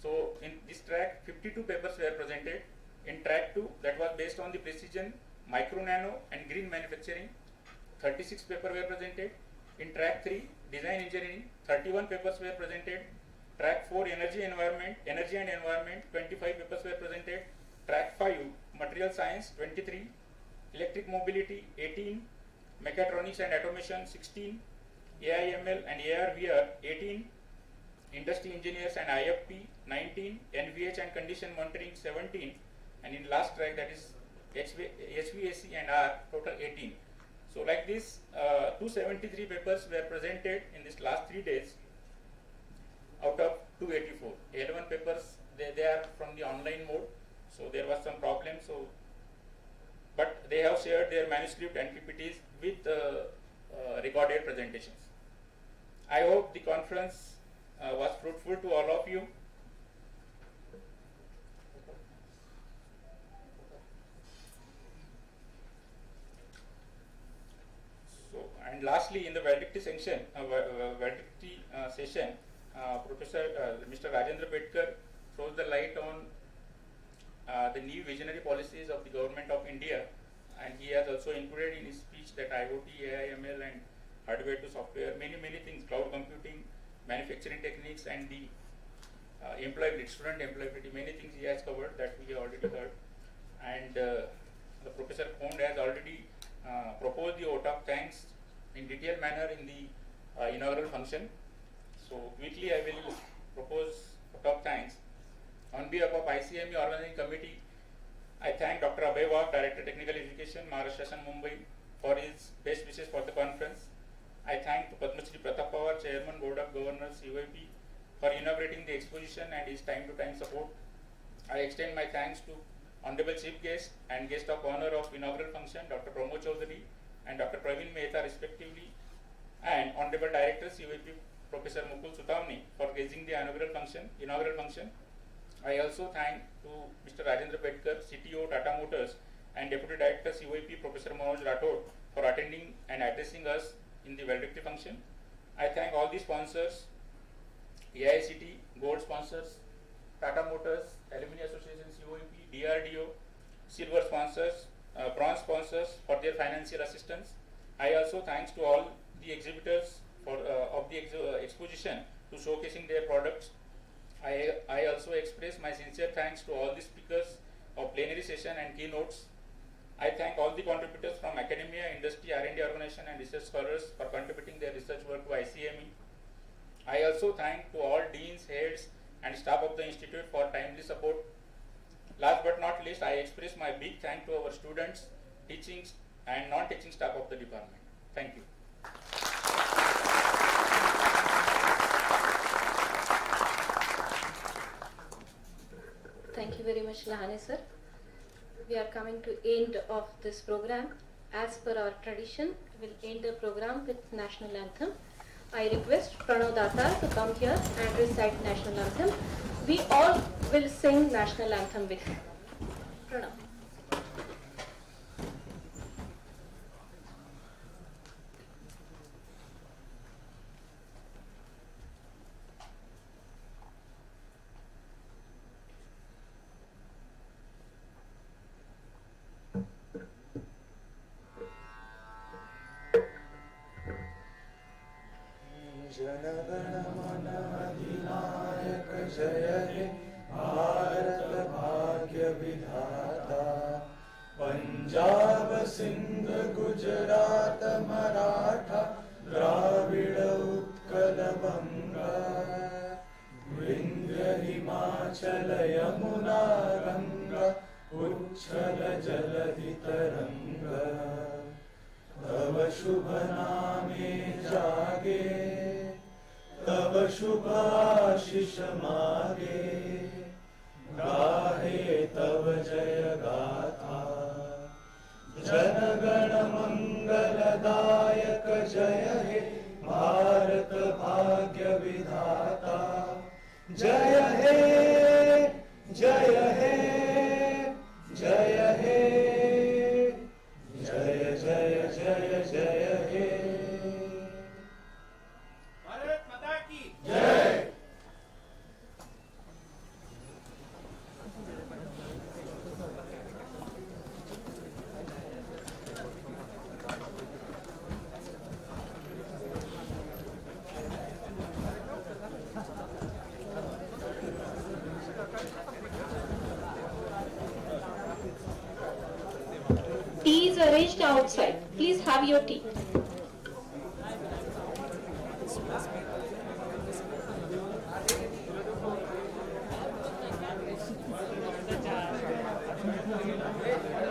So in this track, 52 papers were presented. In track 2, that was based on the precision, micro nano and green manufacturing, 36 papers were presented. In track 3, design engineering, 31 papers were presented. Track 4, energy and environment, 25 papers were presented. Track 5, material science, 23. Electric mobility, 18. Mechatronics and automation, 16. AIML and AR/VR, 18. Industry engineers and IFP, 19. NVH and condition monitoring, 17. And in last track, that is HVAC and R, total 18. So like this, 273 papers were presented in this last 3 days out of 284. 11 papers, they are from the online mode, so there was some problem. So, but they have shared their manuscript and PPTs with recorded presentations. I hope the conference was fruitful to all of you. And lastly, in the valedictory session, Mr. Rajendra Bedkar throws the light on the new visionary policies of the government of India, and he has also included in his speech that IoT, AIML and hardware to software, many things, cloud computing, manufacturing techniques and the employability, student employability, many things he has covered that we have already heard. And the Professor Pond has already proposed the vote of thanks in detailed manner in the inaugural function. So quickly I will propose vote of thanks. On behalf of ICAME Organizing Committee, I thank Dr. Abhay Wagh, Director Technical Education, Maharashtra Shasan Mumbai, for his best wishes for the conference. I thank Padma Shri Pratap Pawar, Chairman Board of Governors COIP, for inaugurating the exposition and his time-to-time support. I extend my thanks to Honorable Chief Guest and Guest of Honor of inaugural function, Dr. Pramod Chaudhary and Dr. Praveen Mehta respectively, and Honorable Director COIP Professor Mukul Sutamni for gracing the inaugural function. I also thank to Mr. Rajendra Bedkar, CTO Tata Motors, and Deputy Director COIP Professor Manoj Rathod for attending and addressing us in the valedictory function. I thank all the sponsors, AICT, Gold sponsors, Tata Motors, Alumni Association COIP, DRDO, Silver sponsors, Bronze sponsors for their financial assistance. I also thanks to all the exhibitors for of the exposition to showcasing their products. I also express my sincere thanks to all the speakers of plenary session and keynotes. I thank all the contributors from academia, industry, R&D organization and research scholars for contributing their research work to ICAME. I also thank to all deans, heads and staff of the institute for timely support. Last but not least, I express my big thank to our students, teaching and non-teaching staff of the department. Thank you. Thank you very much, Lahane sir. We are coming to end of this program. As per our tradition, we will end the program with national anthem. I request Pranav Datar to come here and recite national anthem. We all will sing national anthem with Pranav. जनगण मन जय हे भारत भाग्य विधाता पंजाब सिंध गुजरात मराठा द्राविड उत्कल बंगा विंध्य हिमाचल यमुना गंगा उच्छल जलधि तरंगा तव शुभ नामे जागे तव शुभ आशीष मागे गाहे तव जय गाथा जनगण मंगलदायक जय हे भारत भाग्य विधाता जय हे जय हे जय हे जय जय जय जय हे भारत माता की जय। Tea is arranged outside. Please have your tea. Thank you.